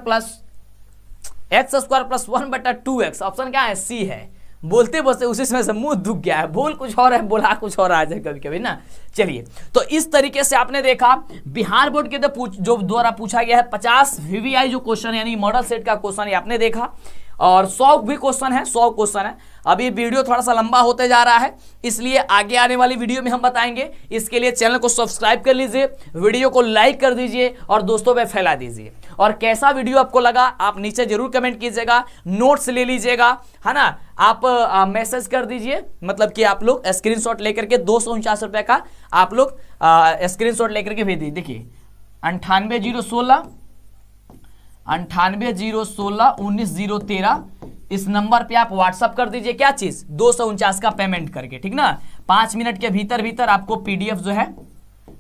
plus 1 बटा 2x, ऑप्शन क्या है, सी है। बोलते बोलते उसी समय से मुंह दुख गया है, बोल कुछ और है बोला कुछ और आ जाए कभी कभी ना। चलिए, तो इस तरीके से आपने देखा बिहार बोर्ड के जो द्वारा पूछा गया है 50 VVI जो क्वेश्चन यानी मॉडल सेट का क्वेश्चन ये आपने देखा, और 100 भी क्वेश्चन है, 100 क्वेश्चन है। अभी वीडियो थोड़ा सा लंबा होते जा रहा है, इसलिए आगे आने वाली वीडियो में हम बताएंगे। इसके लिए चैनल को सब्सक्राइब कर लीजिए, वीडियो को लाइक कर दीजिए और दोस्तों में फैला दीजिए। और कैसा वीडियो आपको लगा आप नीचे जरूर कमेंट कीजिएगा, नोट्स ले लीजिएगा, है ना। आप मैसेज कर दीजिए, मतलब कि आप लोग स्क्रीनशॉट लेकर के 249 रुपए का आप लोग स्क्रीनशॉट लेकर के भेज दीजिए। देखिए 9801691913 इस नंबर पे आप व्हाट्सअप कर दीजिए, क्या चीज 249 का पेमेंट करके, ठीक ना। 5 मिनट के भीतर आपको PDF जो है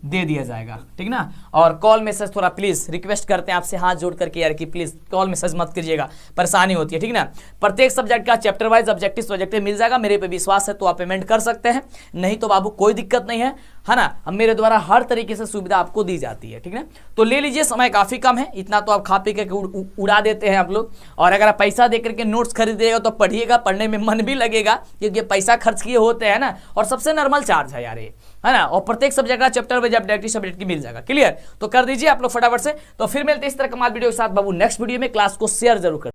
दे दिया जाएगा, ठीक ना। और कॉल मैसेज थोड़ा प्लीज रिक्वेस्ट करते हैं आपसे हाथ जोड़ करके यार कि प्लीज कॉल मैसेज मत कीजिएगा, परेशानी होती है, ठीक ना। प्रत्येक सब्जेक्ट का चैप्टर वाइज ऑब्जेक्टिव प्रोजेक्टिव मिल जाएगा, मेरे पे विश्वास है तो आप पेमेंट कर सकते हैं, नहीं तो बाबू कोई दिक्कत नहीं है ना। अब मेरे द्वारा हर तरीके से सुविधा आपको दी जाती है, ठीक है। तो ले लीजिए, समय काफी कम है, इतना तो आप खा पी के उड़ा देते हैं आप लोग। और अगर आप पैसा दे करके नोट्स खरीदिएगा तो पढ़िएगा, पढ़ने में मन भी लगेगा, क्योंकि पैसा खर्च किए होते हैं ना, और सबसे नॉर्मल चार्ज है यार ये, है ना। और प्रत्येक सब्जेक्ट का चैप्टर वाइज ऑब्जेक्टिव सब्जेक्ट की मिल जाएगा, क्लियर। तो कर दीजिए आप लोग फटाफट से। तो फिर मिलते हैं इस तरह कमाल वीडियो के साथ बाबू नेक्स्ट वीडियो में। क्लास को शेयर जरूर कर